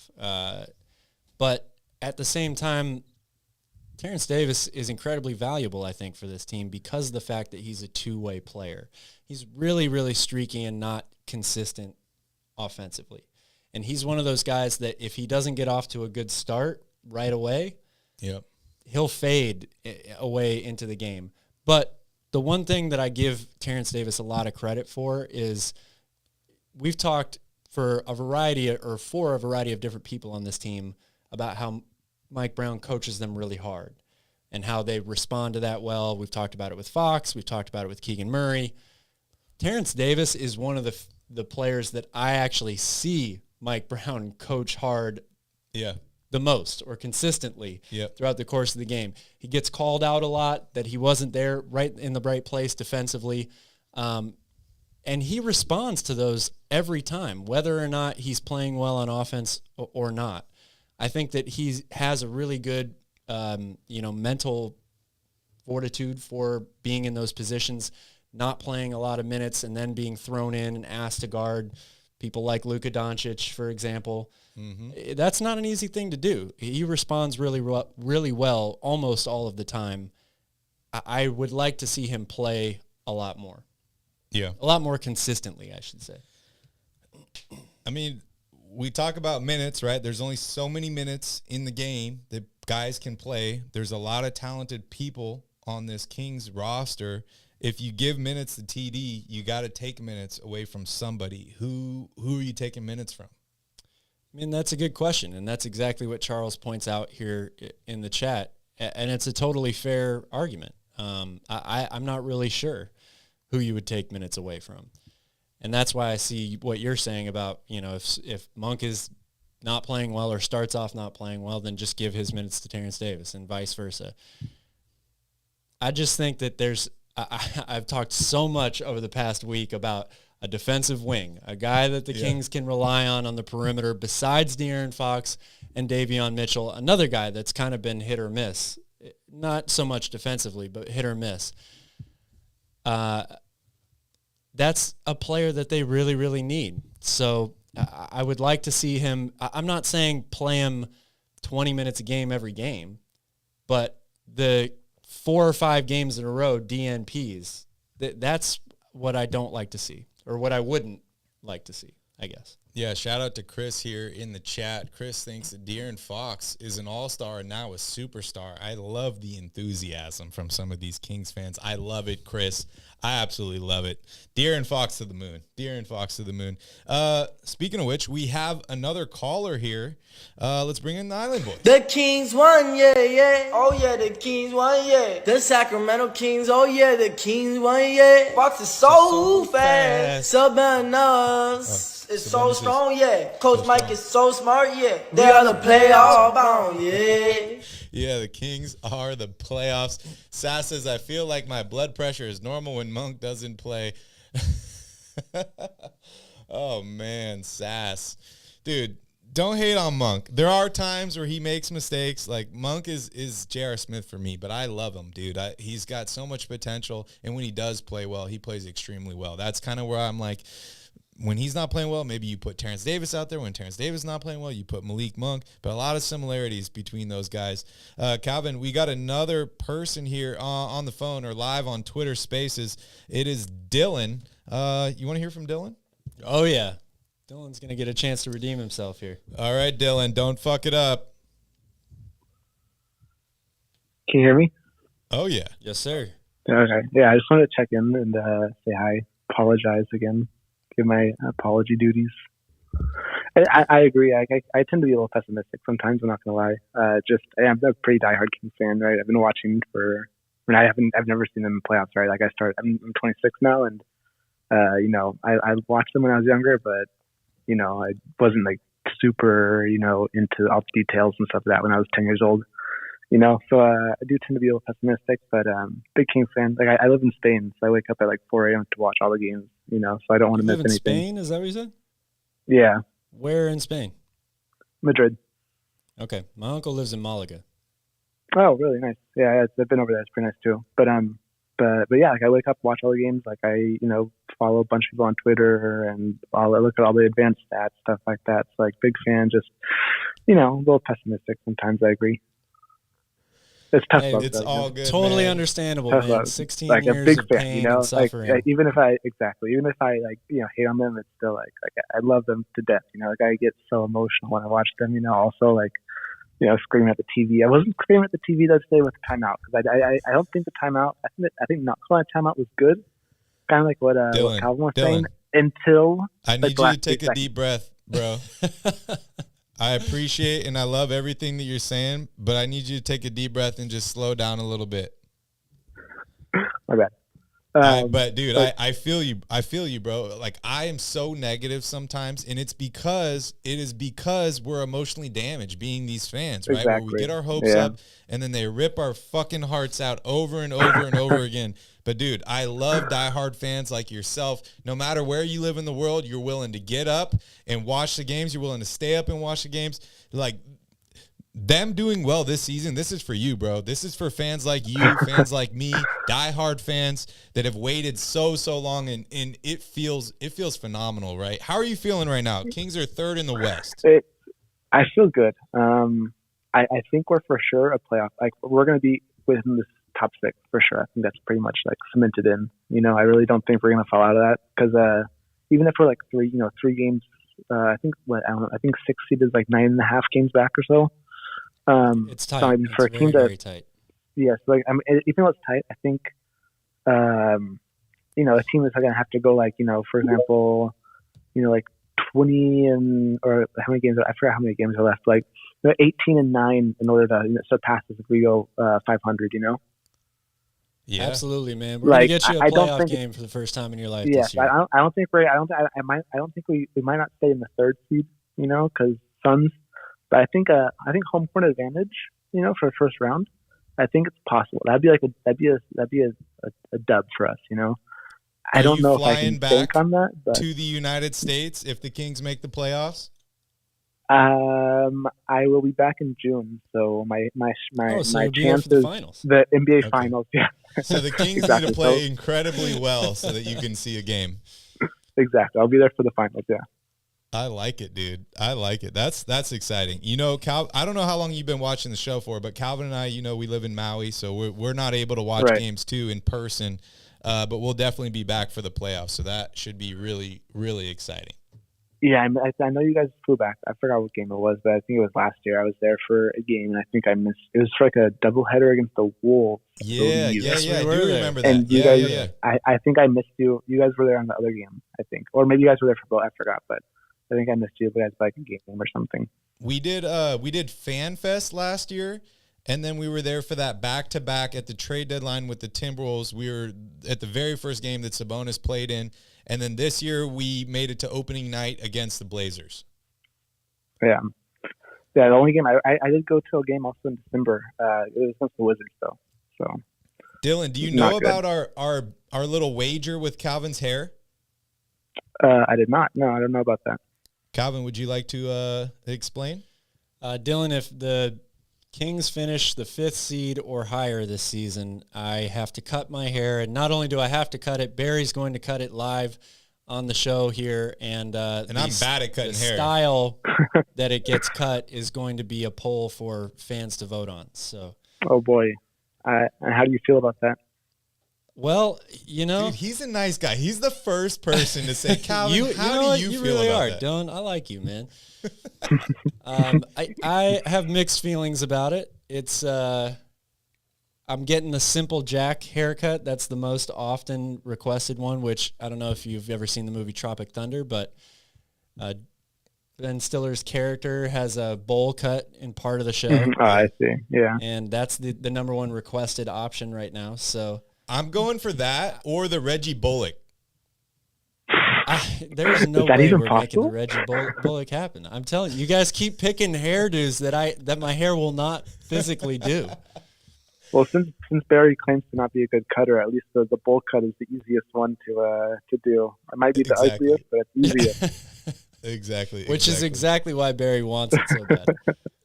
But at the same time, Terrence Davis is incredibly valuable, I think, for this team because of the fact that he's a two-way player. He's really, really streaky and not consistent offensively. And he's one of those guys that if he doesn't get off to a good start right away, he'll fade away into the game. But the one thing that I give Terrence Davis a lot of credit for is we've talked for a variety of different people on this team about how Mike Brown coaches them really hard and how they respond to that well. We've talked about it with Fox. We've talked about it with Keegan Murray. Terrence Davis is one of the players that I actually see Mike Brown coach hard the most or consistently throughout the course of the game. He gets called out a lot that he wasn't there right in the right place defensively. And he responds to those every time, whether or not he's playing well on offense or not. I think that he has a really good, mental fortitude for being in those positions, not playing a lot of minutes and then being thrown in and asked to guard people like Luka Doncic, for example. That's not an easy thing to do. He responds really well almost all of the time. I would like to see him play a lot more. A lot more consistently, I should say. I mean, we talk about minutes, right? There's only so many minutes in the game that guys can play. There's a lot of talented people on this Kings roster. If you give minutes to TD, you got to take minutes away from somebody. Who are you taking minutes from? I mean, that's a good question, and that's exactly what Charles points out here in the chat, and it's a totally fair argument. I'm not really sure who you would take minutes away from, and that's why I see what you're saying about, if Monk is not playing well or starts off not playing well, then just give his minutes to Terrence Davis and vice versa. I just think that I've talked so much over the past week about a defensive wing, a guy that the Kings can rely on the perimeter besides De'Aaron Fox and Davion Mitchell, another guy that's kind of been hit or miss, not so much defensively, but hit or miss. That's a player that they really, really need. So I would like to see him. I'm not saying play him 20 minutes a game every game, but the 4 or 5 games in a row, DNPs, that's what I don't like to see, or what I wouldn't like to see, I guess. Yeah, shout out to Chris here in the chat. Chris thinks that De'Aaron Fox is an all-star and now a superstar. I love the enthusiasm from some of these Kings fans. I love it, Chris. I absolutely love it. De'Aaron Fox to the moon. De'Aaron Fox to the moon. Speaking of which, we have another caller here. Let's bring in the Island Boys. The Kings won, yeah, yeah. Oh, yeah, the Kings won, yeah. The Sacramento Kings, oh, yeah, the Kings won, yeah. Fox is so fast. Sabanas. It's so strong, yeah. Coach Mike is so smart, yeah. They are the playoff bound, yeah. Yeah, the Kings are the playoffs. Sass says, I feel like my blood pressure is normal when Monk doesn't play. Oh, man, Sass. Dude, don't hate on Monk. There are times where he makes mistakes. Like, Monk is J.R. Smith for me, but I love him, dude. He's got so much potential, and when he does play well, he plays extremely well. That's kind of where I'm like, when he's not playing well, maybe you put Terrence Davis out there. When Terrence Davis is not playing well, you put Malik Monk. But a lot of similarities between those guys. Calvin, we got another person here on the phone or live on Twitter Spaces. It is Dylan. You want to hear from Dylan? Oh, yeah. Dylan's going to get a chance to redeem himself here. All right, Dylan, don't fuck it up. Can you hear me? Oh, yeah. Yes, sir. Okay. Yeah, I just wanted to check in and say hi. Apologize again. Give my apology duties. I agree. I tend to be a little pessimistic sometimes. I'm not gonna lie. I'm a pretty diehard Kings fan, right? I've been watching I've never seen them in playoffs, right? Like I'm 26 now, and I watched them when I was younger, but I wasn't like super into all the details and stuff like that when I was 10 years old. So I do tend to be a little pessimistic, but big Kings fan. Like I live in Spain, so I wake up at like 4 a.m. to watch all the games. So I don't want to miss anything. Spain? Is that what you said? Yeah. Where in Spain? Madrid. Okay, my uncle lives in Malaga. Oh, really nice. Yeah, I've been over there. It's pretty nice too. But yeah, like I wake up, watch all the games. Like I follow a bunch of people on Twitter, and I look at all the advanced stats, stuff like that. So like big fan. Just a little pessimistic sometimes. I agree. It's tough. Hey, love, it's though, all good. Totally man. understandable, Tough man. love. 16 like years a big of fan, pain and suffering. even if I hate on them, it's still like I love them to death. Like I get so emotional when I watch them. Also like screaming at the TV. I wasn't screaming at the TV that day with the timeout because I don't think the timeout. I think not calling a timeout was good. Kind of like what Calvin was saying until I need you to take a deep breath, bro. I appreciate and I love everything that you're saying, but I need you to take a deep breath and just slow down a little bit. My bad. But dude, I feel you. I feel you, bro. Like I am so negative sometimes, and it is because we're emotionally damaged being these fans, right? Exactly. Where we get our hopes up and then they rip our fucking hearts out over and over and over again. But dude, I love diehard fans like yourself. No matter where you live in the world, you're willing to get up and watch the games. You're willing to stay up and watch the games. Like them doing well this season, this is for you, bro. This is for fans like you, fans like me, diehard fans that have waited so long, and it feels phenomenal, right? How are you feeling right now? Kings are third in the West. I feel good. I think we're for sure a playoff. Like we're going to be within this top six for sure. I think that's pretty much like cemented in. I really don't think we're going to fall out of that because even if we're like three games, I think six seed is like 9.5 games back or so. It's tight. So it's for a team very tight. Yes, like even though it's tight, I think a team is going to have to go like for example, like 20 or how many games? I forgot how many games are left. Like 18-9 in order to surpass us if we go 500. Yeah, absolutely, man. We're gonna get you a playoff game for the first time in your life. Yeah, this year. I don't think we might not stay in the third seed, because Suns. But I think home court advantage, for the first round, I think it's possible. That'd be a dub for us, I don't know if I can bank on that. But to the United States if the Kings make the playoffs. I will be back in June, so my chances the NBA finals. Yeah. So the Kings exactly. need to play incredibly well so that you can see a game. Exactly, I'll be there for the finals. Yeah. I like it, dude. I like it. That's exciting. Cal, I don't know how long you've been watching the show for, but Calvin and I, we live in Maui, so we're not able to watch games too in person. But we'll definitely be back for the playoffs, so that should be really, really exciting. Yeah, I know you guys flew back. I forgot what game it was, but I think it was last year. I was there for a game, and I think I missed. It was for like a doubleheader against the Wolves. Yeah, I do remember that. And you guys, I think I missed you. You guys were there on the other game, I think, or maybe you guys were there for both. I forgot, but I think I missed you guys like a game or something. We did Fan Fest last year, and then we were there for that back-to-back at the trade deadline with the Timberwolves. We were at the very first game that Sabonis played in, and then this year we made it to opening night against the Blazers. Yeah. Yeah, the only game I did go to a game also in December. It was against the Wizards, though. So, Dylan, do you know about our little wager with Calvin's hair? I did not. No, I don't know about that. Calvin, would you like to explain? Dylan, if the Kings finish the 5th seed or higher this season, I have to cut my hair. And not only do I have to cut it, Barry's going to cut it live on the show here, and I'm bad at cutting the hair. style that it gets cut is going to be a poll for fans to vote on. So, Oh boy, how do you feel about that? well, you know, Dude, he's a nice guy. He's the first person to say, Calvin, how do you feel really about are, that? Dylan. I like you, man. I have mixed feelings about it. It's I'm getting the simple Jack haircut. That's the most often requested one, which I don't know if you've ever seen the movie Tropic Thunder, but Ben Stiller's character has a bowl cut in part of the show. Oh, I see. Yeah. And that's the number one requested option right now. So I'm going for that or the Reggie Bullock. there's no Is that way even we're possible? making the Reggie Bullock happen. I'm telling you, you guys keep picking hairdos that my hair will not physically do. Well, since Barry claims to not be a good cutter, at least the bowl cut is the easiest one to do. It might be the Exactly. ugliest, but it's easiest. Exactly. Which is exactly why Barry wants it so bad.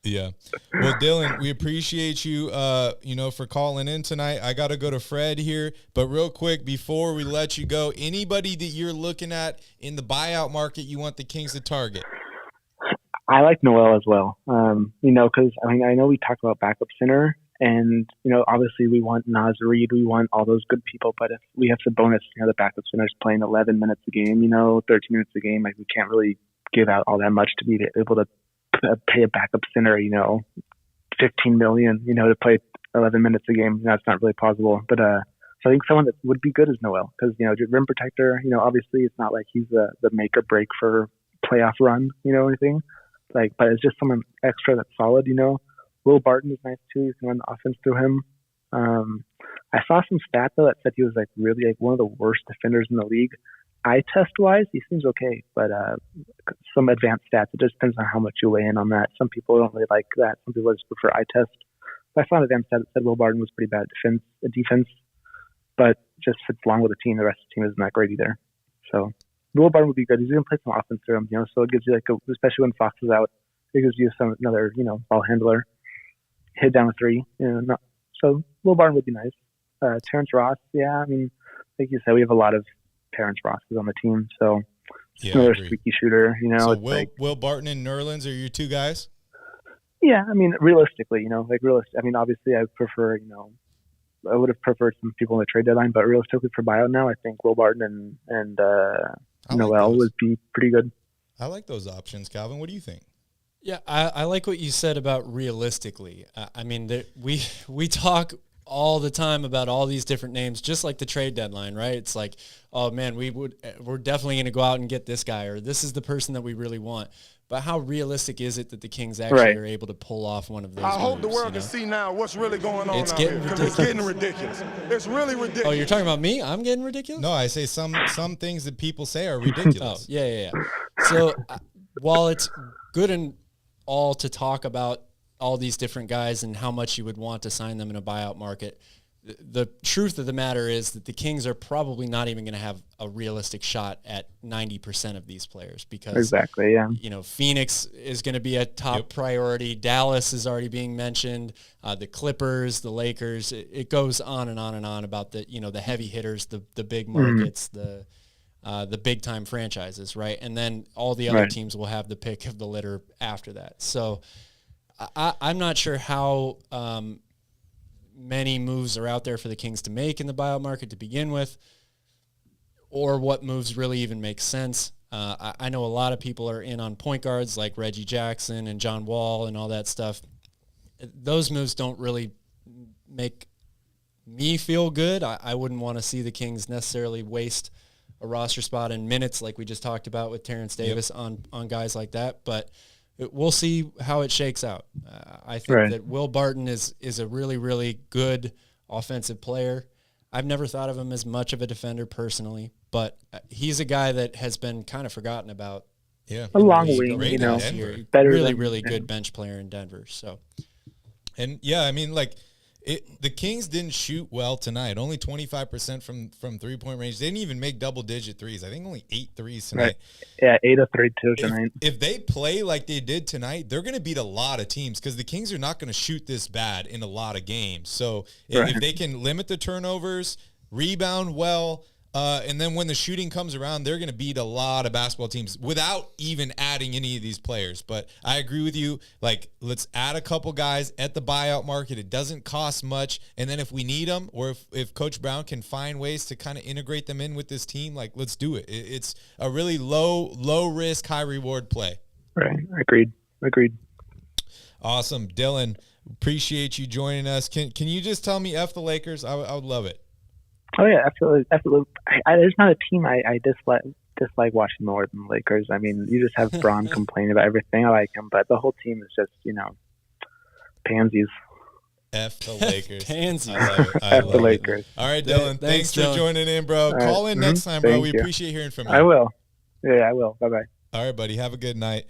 Yeah. Well, Dylan, we appreciate you, for calling in tonight. I got to go to Fred here, but real quick, before we let you go, anybody that you're looking at in the buyout market you want the Kings to target? I like Noel as well. Because I know we talk about backup center, and obviously we want Naz Reid, we want all those good people. But if we have the bonus, the backup center's playing 11 minutes a game, 13 minutes a game, like we can't really give out all that much to be able to pay a backup center, $15 million, to play 11 minutes a game. That's not really possible. But so I think someone that would be good is Noel, because rim protector. Obviously it's not like he's the make or break for playoff run, anything. But it's just someone extra that's solid. Will Barton is nice too. You can run the offense through him. I saw some stat though that said he was really one of the worst defenders in the league. Eye test wise, he seems okay, but some advanced stats. It just depends on how much you weigh in on that. Some people don't really like that. Some people just prefer eye test. But I saw an advanced stat that said Will Barton was pretty bad at defense, but just fits along with the team. The rest of the team isn't that great either. So Will Barton would be good. He's going to play some offense through him, so it gives you especially when Fox is out, it gives you another ball handler, hit down a three. So Will Barton would be nice. Terrence Ross, yeah, like you said, we have a lot of Terrence Rosses on the team, so another streaky shooter. So Will Barton and Nerlens are your two guys? Yeah, realistically, obviously I prefer, I would have preferred some people in the trade deadline, but realistically for buyout now, I think Will Barton and Noel would be pretty good. I like those options, Calvin. What do you think? Yeah, I like what you said about realistically. We talk all the time about all these different names, just like the trade deadline, right? It's like, oh man, we're definitely going to go out and get this guy, or this is the person that we really want. But how realistic is it that the Kings actually are able to pull off one of those moves? Hope the world can see now what's really going on It's out getting here, 'cause ridiculous. It's getting ridiculous. It's really ridiculous. Oh, you're talking about me? I'm getting ridiculous? No, I say some things that people say are ridiculous. Oh, yeah. So while it's good and all to talk about all these different guys and how much you would want to sign them in a buyout market, the truth of the matter is that the Kings are probably not even going to have a realistic shot at 90% of these players because exactly, yeah. Phoenix is going to be a top priority. Dallas is already being mentioned. The Clippers, the Lakers. It goes on and on and on about the the heavy hitters, the big markets, the big time franchises, right? And then all the other teams will have the pick of the litter after that. So I'm not sure how many moves are out there for the Kings to make in the buyout market to begin with, or what moves really even make sense. I know a lot of people are in on point guards like Reggie Jackson and John Wall and all that stuff. Those moves don't really make me feel good. I wouldn't want to see the Kings necessarily waste a roster spot in minutes like we just talked about with Terrence Davis on guys like that, but we'll see how it shakes out. I think that Will Barton is a really, really good offensive player. I've never thought of him as much of a defender personally, but he's a guy that has been kind of forgotten about. Yeah, a long wing, better really good bench player in Denver. So, and yeah, the Kings didn't shoot well tonight. Only 25% from 3-point range. They didn't even make double-digit threes. I think only 8 threes tonight. Right. Yeah, 8 of 3 tonight. If they play like they did tonight, they're going to beat a lot of teams because the Kings are not going to shoot this bad in a lot of games. So if they can limit the turnovers, rebound well, And then when the shooting comes around, they're going to beat a lot of basketball teams without even adding any of these players. But I agree with you. Like, let's add a couple guys at the buyout market. It doesn't cost much. And then if we need them, or if Coach Brown can find ways to kind of integrate them in with this team, like, let's do it. It's a really low risk, high reward play. Right. Agreed. Awesome. Dylan, appreciate you joining us. Can you just tell me F the Lakers? I would love it. Oh yeah, absolutely. There's not a team I dislike watching more than the Lakers. I mean, you just have Braun complain about everything. I like him, but the whole team is just, pansies. F the Lakers. Pansies. I love it. F the Lakers. All right, Dylan. Thanks for joining in, bro. Right. Call in next time, bro. Thank We you. appreciate hearing from you. I will. Yeah, I will. Bye-bye. All right, buddy. Have a good night.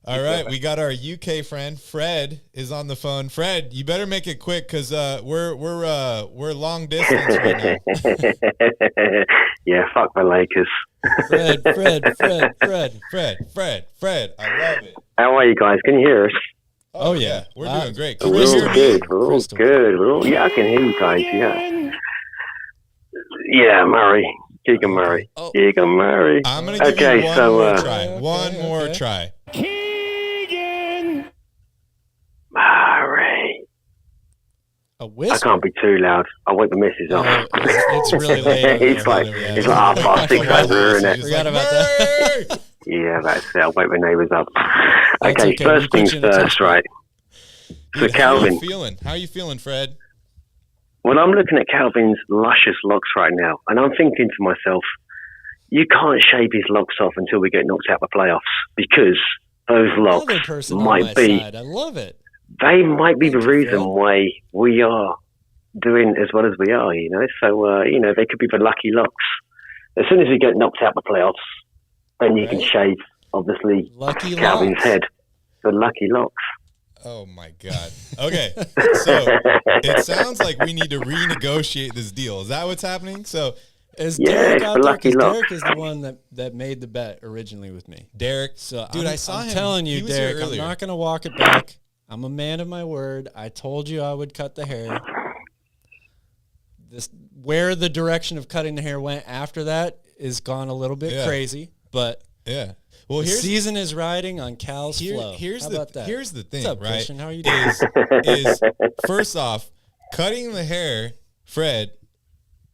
All right, we got our UK friend Fred is on the phone. Fred, you better make it quick because we're long distance right now. Yeah, fuck the Lakers. Fred. I love it. How are you guys? Can you hear us? Oh yeah, we're doing great. Can We're you hear all me? good. We're all good. Yeah, I can hear you guys. Yeah, Murray. Keegan Murray. Oh. Keegan Murray. I'm gonna give you one more try. One more try. Murray. A I whisper. can't be too loud. I wake the missus up. It's really late. it's like it's like 6:30 over, isn't it? Forgot about that. Yeah, that's it. I'll wake the neighbours up. That's Okay, okay. first We put things you in a first, touch. right? So Dude, how Calvin. you feeling? How you feeling, Fred? Well, I'm looking at Calvin's luscious locks right now, and I'm thinking to myself, you can't shave his locks off until we get knocked out of the playoffs, because those locks Another person on might my be, side. I love it. they might be the Thank you, reason Fred. why we are doing as well as we are, So, they could be the lucky locks. As soon as we get knocked out of the playoffs, then you can shave, obviously, Lucky Calvin's locks. head. The lucky locks. Oh my God. Okay, so it sounds like we need to renegotiate this deal. Is that what's happening? So, Is Yeah, Derek it's out the there? lucky 'Cause locks. Derek is the one that made the bet originally with me. Derek, So dude, I'm, I saw I'm him. telling He you, was here Derek, I'm earlier. not going to walk it back. I'm a man of my word. I told you I would cut the hair. Where the direction of cutting the hair went after that is gone a little bit crazy, but Yeah. Well, the here's season is riding on Cal's flow. Here's How the about that? here's the thing, What's up, right? Christian? How are you doing? Is first off, cutting the hair, Fred.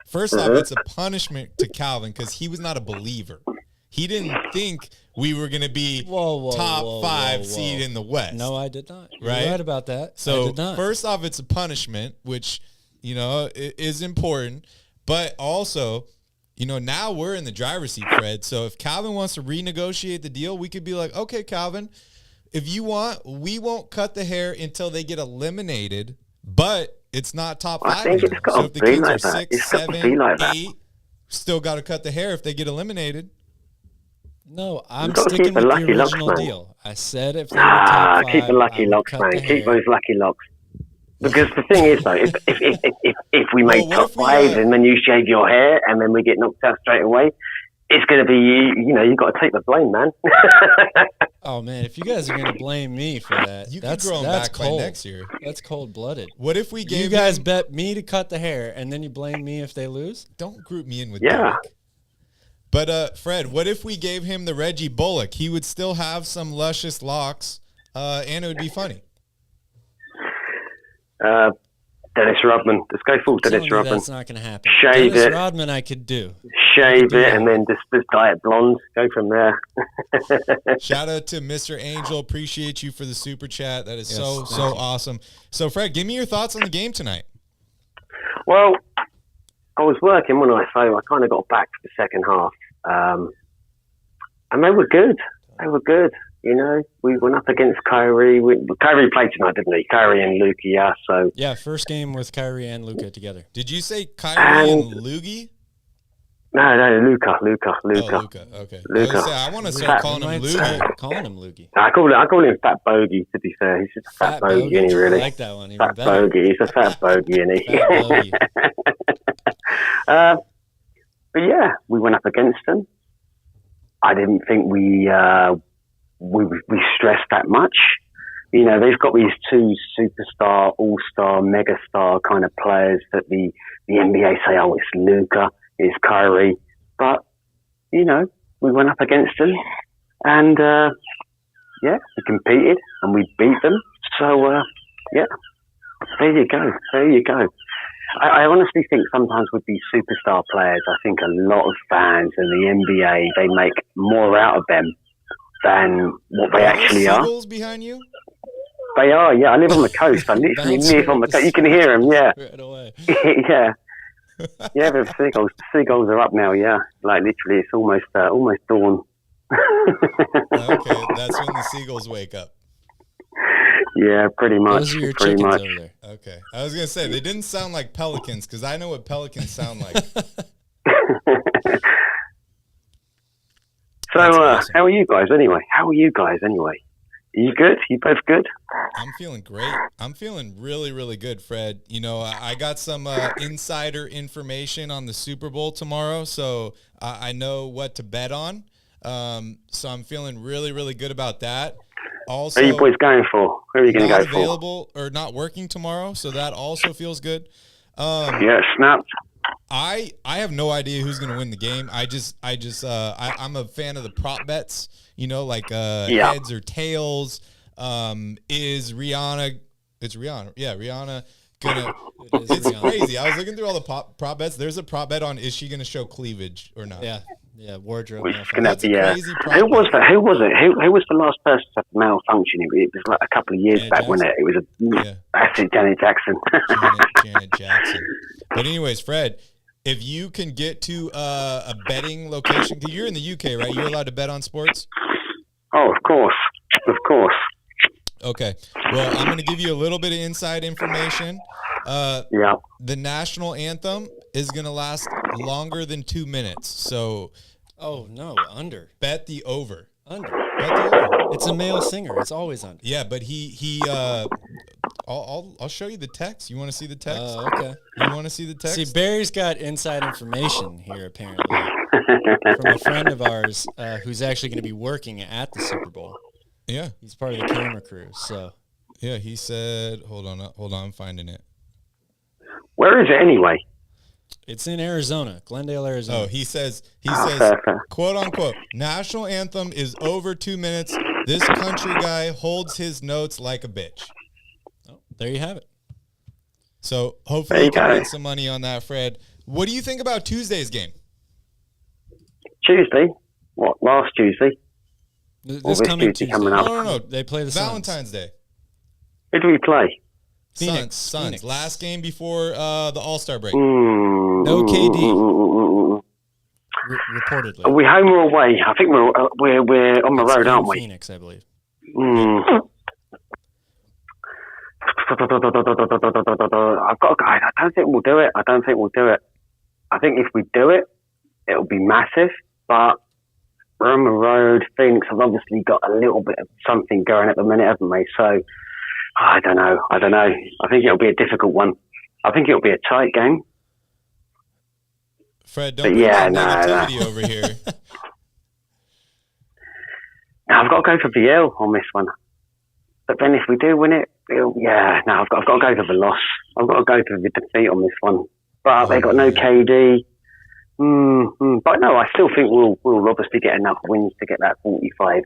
First off, it's a punishment to Calvin because he was not a believer. He didn't think we were going to be top 5 seed in the West. No, I did not. Right? You're right about that. I So did not. first off, it's a punishment, which is important, but also, now we're in the driver's seat, Fred. So if Calvin wants to renegotiate the deal, we could be like, okay, Calvin, if you want, we won't cut the hair until they get eliminated, but it's not top 5 I think anymore. it's got So to if the be Kings like are that. 6, It's got to 7, be like that. 8, still got to cut the hair if they get eliminated. No, I'm You've got to sticking keep the with the lucky locks, original man. deal. I said if they were top 5, keep the lucky I would locks, cut man. the Keep hair. those lucky locks. Because the thing is, though, if we make Well, what top if we, 5 and then you shave your hair and then we get knocked out straight away, it's going to be, you've got to take the blame, man. Oh man, if you guys are gonna blame me for that, You could that's grow 'em that's back by cold. next year. That's cold blooded. What if we gave You guys him- bet me to cut the hair, and then you blame me if they lose? Don't group me in with Yeah. Derek. But Fred, what if we gave him the Reggie Bullock? He would still have some luscious locks, and it would be funny. Dennis Rodman. Let's go full Telling Dennis you Rodman. that's not gonna happen. Shave Dennis it. Rodman, I could do. Shave it and then just dye it blonde. Go from there. Shout out to Mr. Angel. Appreciate you for the super chat. That is Yes, so thank you. awesome. So Fred, give me your thoughts on the game tonight. Well, I was working when I kind of got back for the second half. And they were good. They were good. We went up against Kyrie. Kyrie played tonight, didn't he? Kyrie and Luka, yeah. So Yeah, first game with Kyrie and Luka together. Did you say Kyrie and And- Loogie? no, Luka. Oh, Luca. Okay. Luka. I want to start calling him Might Loogie. start calling him Loogie. I call him Fat Bogey. To be fair, he's just a fat bogey, isn't he? I Really, like that one. Even fat better. bogey. He's a fat bogey, isn't he? Fat bogey. But yeah, we went up against them. I didn't think we stressed that much. They've got these 2 superstar, all-star, megastar kind of players that the NBA say, oh, it's Luka, is Kyrie. But, you know, we went up against them and, we competed and we beat them. So, there you go. There you go. I honestly think sometimes with these superstar players, I think a lot of fans in the NBA, they make more out of them than what they actually are. Seagulls behind you? They are, yeah. I live on the coast. I literally live on the coast. You can hear them, yeah. Right away. Yeah. Yeah, the seagulls are up now, yeah. Like literally, it's almost dawn. Okay, that's when the seagulls wake up. Yeah, pretty much. Those are your pretty chickens much. over there. Okay. I was going to say, they didn't sound like pelicans because I know what pelicans sound like. So, awesome. how are you guys anyway? Are you good? You both good? I'm feeling great. I'm feeling really, really good, Fred. You know, I got some insider information on the Super Bowl tomorrow, so I know what to bet on. So I'm feeling really, really good about that. Also, Who are you boys going for? Who are you going to go not for? available or not working tomorrow, so that also feels good. Yeah, snapped. I have no idea who's going to win the game. I'm a fan of the prop bets, you know, like heads or tails. Is Rihanna? It's Rihanna. Yeah, Rihanna gonna. It's crazy. I was looking through all the prop bets. There's a prop bet on is she going to show cleavage or not? Yeah, wardrobe. That's a crazy prop Who was bet. that? Who was it? Who was the last person to have malfunction? It was like a couple of years Janet back, wasn't it? It was that's it, Janet Jackson. Janet Jackson. But anyways, Fred, if you can get to a betting location, because you're in the UK, right? You're allowed to bet on sports? Oh, of course. Okay. Well, I'm going to give you a little bit of inside information. The national anthem is going to last longer than 2 minutes. So, under. Bet the over. Under. Bet the over. It's a male singer. It's always under. Yeah, but I'll show you the text. You want to see the text? Oh, okay. You want to see the text? See, Barry's got inside information here, apparently, from a friend of ours who's actually going to be working at the Super Bowl. Yeah. He's part of the camera crew, so. Yeah, he said, hold on, I'm finding it. Where is it anyway? It's in Arizona, Glendale, Arizona. Oh, he says, quote unquote, national anthem is over 2 minutes. This country guy holds his notes like a bitch. Oh, there you have it. So hopefully you can get some money on that, Fred. What do you think about Tuesday's game? Tuesday? What, last Tuesday? This coming Tuesday. Coming up. No. They play the Valentine's Suns. Day. Who do we play? Phoenix. Last game before the All-Star break. No KD. Reportedly. Are we home or away? I think we're on the road, aren't we? Phoenix, I believe. I've got. I don't think we'll do it. I think if we do it, it'll be massive. But we're on the road. Phoenix have obviously got a little bit of something going at the minute, haven't they? So I don't know. I think it'll be a difficult one. I think it'll be a tight game. Fred, don't bring negativity over here. Now, I've got to go for VL on this one. But then if we do win it, I've got to go for the loss. I've got to go for the defeat on this one. But they got no KD. But no, I still think we'll obviously get enough wins to get that 45.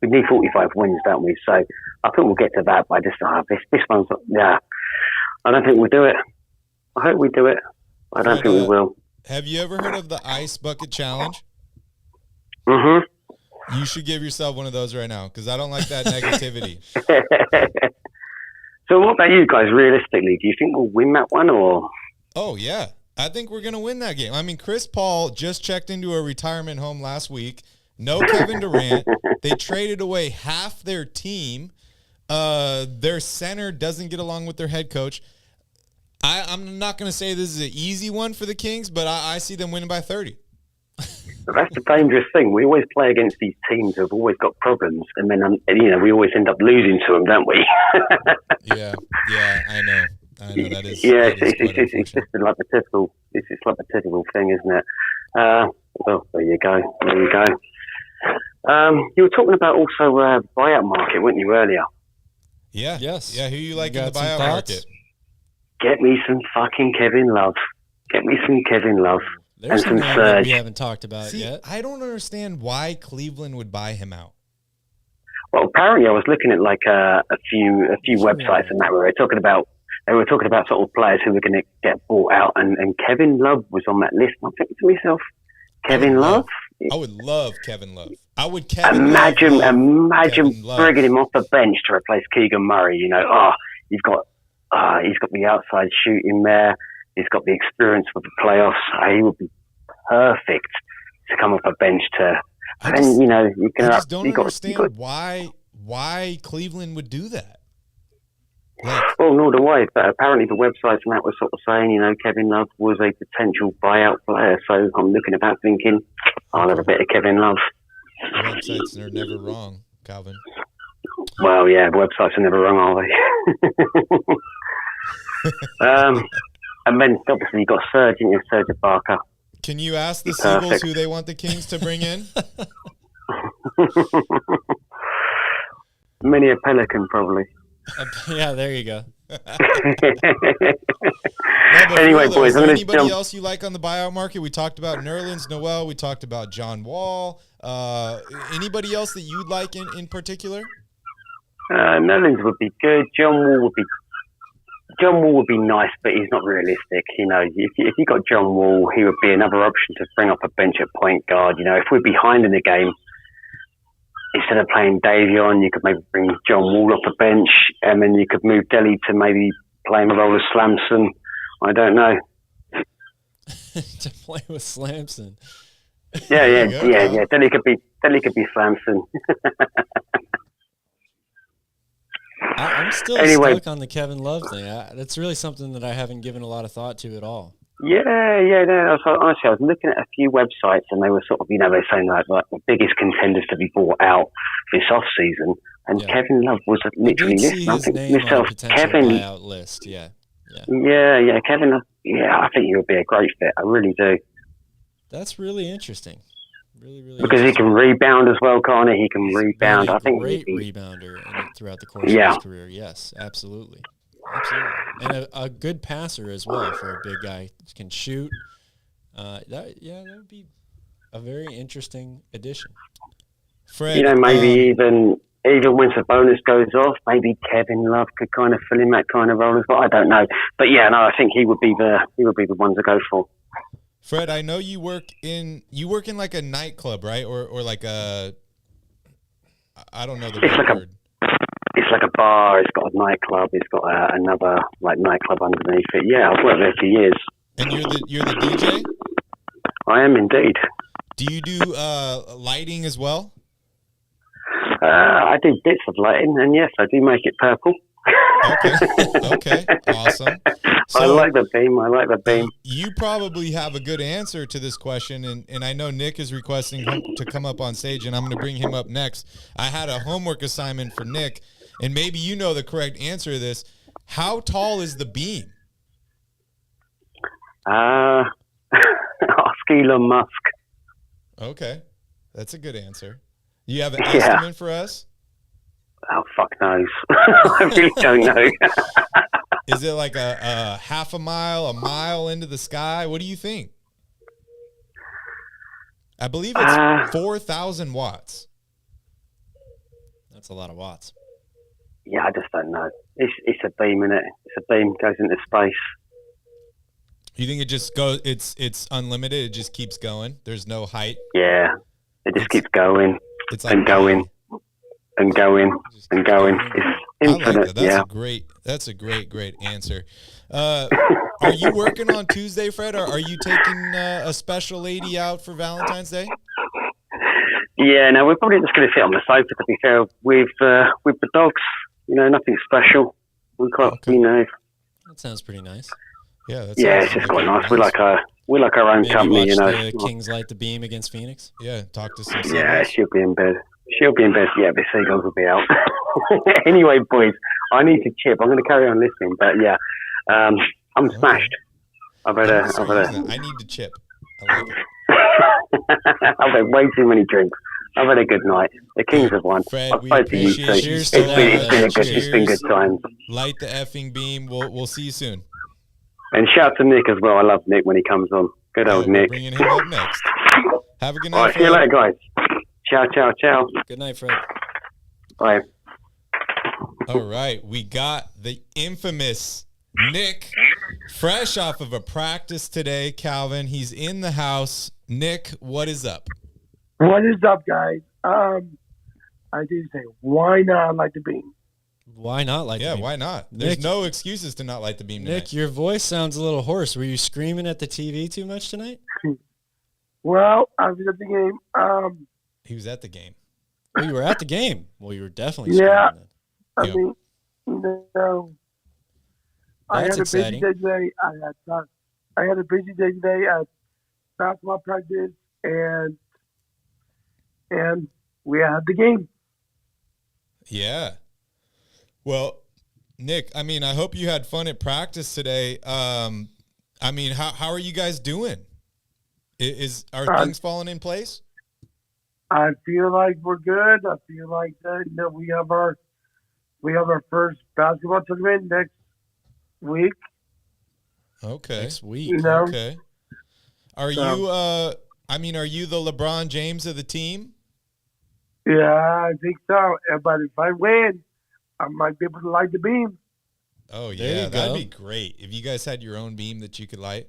We need 45 wins, don't we? So I think we'll get to that by this one's, I don't think we'll do it. I hope we do it. I don't think we will. Have you ever heard of the Ice Bucket Challenge? Mm-hmm. You should give yourself one of those right now because I don't like that negativity. So what about you guys, realistically? Do you think we'll win that one or? Oh, yeah. I think we're going to win that game. I mean, Chris Paul just checked into a retirement home last week. No Kevin Durant. They traded away half their team. Their center doesn't get along with their head coach. I'm not going to say this is an easy one for the Kings, but I see them winning by 30. That's the dangerous thing. We always play against these teams who've always got problems, and then we always end up losing to them, don't we? Yeah, I know. That is. Yeah, that is it's just like the typical. It's just like the typical thing, isn't it? Well, there you go. You were talking about also buyout market, weren't you, earlier? Yeah. Yes. Yeah. Who you like in the got some buyout thoughts? market? Get me some fucking Kevin Love. Get me some Kevin Love There's and a some name that Serge. we haven't talked about See, yet. I don't understand why Cleveland would buy him out. Well, apparently, I was looking at like a few websites and that where they were talking about sort of players who were going to get bought out, and Kevin Love was on that list. I'm thinking to myself, Kevin Love. I would love Kevin Love. Imagine Kevin Love. bringing him off the bench to replace Keegan Murray. He's got the outside shooting there. He's got the experience with the playoffs. He would be perfect to come off a bench to. I just don't understand why Cleveland would do that. Well, nor do I. But apparently, the websites and that were sort of saying, Kevin Love was a potential buyout player. So I'm looking about thinking, I'll have a bit of Kevin Love. Websites are never wrong, Calvin. Well, yeah, websites are never wrong, are they? And then obviously you got Serge Ibaka. Can you ask the Seagulls who they want the Kings to bring in? Many a Pelican, probably. Yeah, there you go. Anyway, boys, I'm going to anybody jump. else you like on the buyout market? We talked about Nerlens Noel. We talked about John Wall. Anybody else that you'd like in particular? Nerlens would be good. John Wall would be nice, but he's not realistic. If you got John Wall, he would be another option to bring up a bench at point guard. If we're behind in the game, instead of playing Davion, you could maybe bring John Wall off the bench, and then you could move Delhi to maybe play him a role as Slamson. I don't know. To play with Slamson. Yeah. Delhi could be Slamson. I'm still stuck on the Kevin Love thing. That's really something that I haven't given a lot of thought to at all. Yeah. No, honestly, I was looking at a few websites, and they were sort of, they're saying like the biggest contenders to be bought out this off season, and Kevin Love was literally listed. I think myself, Kevin buyout list. Yeah. Kevin Love. Yeah, I think he would be a great fit. I really do. That's really interesting. Really because he can rebound as well, can't he? He can rebound. I think great rebounder throughohout the course of his career. Yes, absolutely. And a good passer as well for a big guy. Can shoot. That would be a very interesting addition. Fred, maybe even when Sabonis goes off, maybe Kevin Love could kind of fill in that kind of role as well. I don't know, but I think he would be the one to go for. Fred, I know you work in like a nightclub, right? Or like I don't know the word. It's like a bar. It's got a nightclub. It's got another like nightclub underneath it. Yeah, I've worked there for years. And you're the DJ? I am indeed. Do you do lighting as well? I do bits of lighting, and yes, I do make it purple. Okay, awesome. So, I like the beam. You probably have a good answer to this question, and I know Nick is requesting him to come up on stage, and I'm going to bring him up next. I had a homework assignment for Nick, and maybe you know the correct answer to this. How tall is the beam? Ask Elon Musk. Okay, that's a good answer. You have an estimate for us? Oh, fuck knows. I really don't know. Is it like a half a mile into the sky? What do you think? I believe it's 4,000 watts. That's a lot of watts. Yeah, I just don't know. It's a beam, innit? It's a beam, goes into space. You think it just goes, it's unlimited, it just keeps going? There's no height? Yeah, it just keeps going it's like and going and going and going. It's infinite, That's a great answer. Are you working on Tuesday, Fred? Or are you taking a special lady out for Valentine's Day? Yeah, no, we're probably just going to sit on the sofa, to be fair, with the dogs. Nothing special. We've got, That sounds pretty nice. Yeah, it's just quite nice. We like our own company, The Kings light the beam against Phoenix. Yeah, talk to some. Yeah, she'll be in bed. Yeah, the Seagulls will be out. Anyway, boys, I need to chip. I'm going to carry on listening, but yeah, I'm smashed. I need to chip. I like it. I've had way too many drinks. I've had a good night. The Kings have won. Fred, I've spoken to you too. Cheers to that. It's been good times. Light the effing beam. We'll see you soon. And shout to Nick as well. I love Nick when he comes on. Good old We're Nick. bringing him up next. Have a good night, All right, see you Fred. later, guys. Ciao, ciao, ciao. Good night, Fred. Bye. All right, we got the infamous Nick, fresh off of a practice today, Calvin. He's in the house. Nick, what is up? What is up, guys? I did say, why not like the beam? Why not like the beam? Why not? There's Nick, no excuses to not like the beam tonight. Nick, your voice sounds a little hoarse. Were you screaming at the TV too much tonight? Well, I was at the game. He was at the game. Oh, you were at the game. Well, you were definitely Yeah. screaming. I Yep. mean, I had That's a exciting. busy day today. I had a busy day today at basketball practice, and we had the game. Yeah. Well, Nick, I mean, I hope you had fun at practice today. I mean, how are you guys doing? Are things falling in place? I feel like we're good. I feel like that, we have our first basketball tournament next week. Okay. Next week. You know, Okay. Are you are you the LeBron James of the team? yeah, I think so. But if I win, I might be able to light the beam. Oh There yeah, you that'd go. be great. If you guys had your own beam that you could light.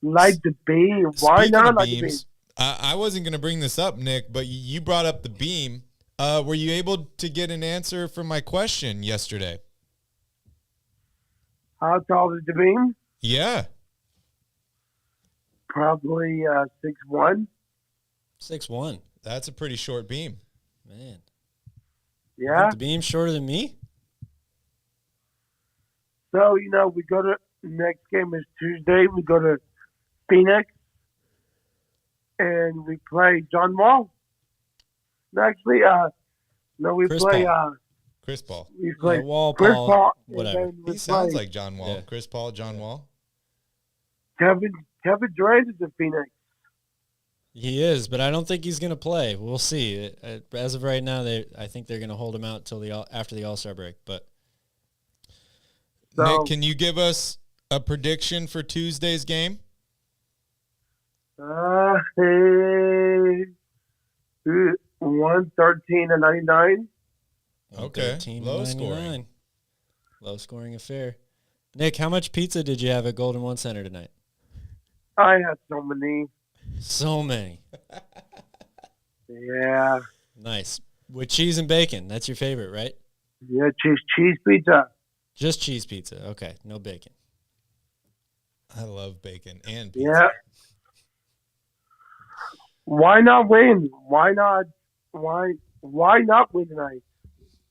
Light the beam. Why Speaking not of light the beam? beams, I wasn't going to bring this up, Nick, but you brought up the beam. Were you able to get an answer for my question yesterday? How tall is the beam? Yeah. Probably 6'1". 6'1". That's a pretty short beam. Man. Yeah. The beam's shorter than me? So, we go to next game is Tuesday. We go to Phoenix and we play John Wall. Actually, no, we Chris play Paul. Chris Paul. we play Wall, Chris Paul, Paul. and whatever. then we He sounds play like John Wall. Yeah. Chris Paul, John Wall. Kevin Durant is in Phoenix. He is, but I don't think he's going to play. We'll see. As of right now, I think they're going to hold him out till after the All-Star break. But So- Nick, can you give us a prediction for Tuesday's game? Hey, 113-99. Okay. 13 Low 99. scoring. Low scoring affair. Nick, how much pizza did you have at Golden One Center tonight? I had so many. So many. Yeah. Nice. With cheese and bacon. That's your favorite, right? Yeah, cheese pizza. Just cheese pizza. Okay, no bacon. I love bacon and pizza. Yeah. Why not win? Why not win tonight?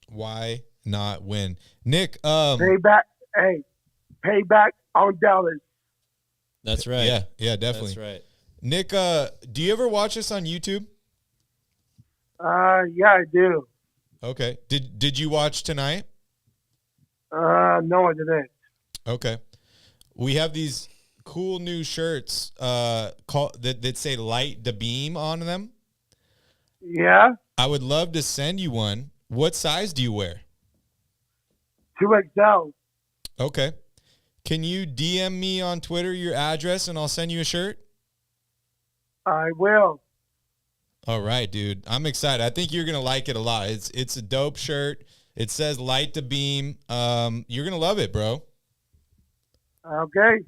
Why not win? Nick, Payback on Dallas. That's right. yeah, definitely. That's right. Nick, do you ever watch us on YouTube? Yeah, I do. Okay. Did you watch tonight? No, I didn't. Okay. We have these cool new shirts that say Light the Beam on them. Yeah, I would love to send you one. What size do you wear? 2XL. Okay. Can you DM me on Twitter your address and I'll send you a shirt? I will. All right, dude. I'm excited. I think you're going to like it a lot. It's a dope shirt. It says Light the Beam. You're going to love it, bro. Okay.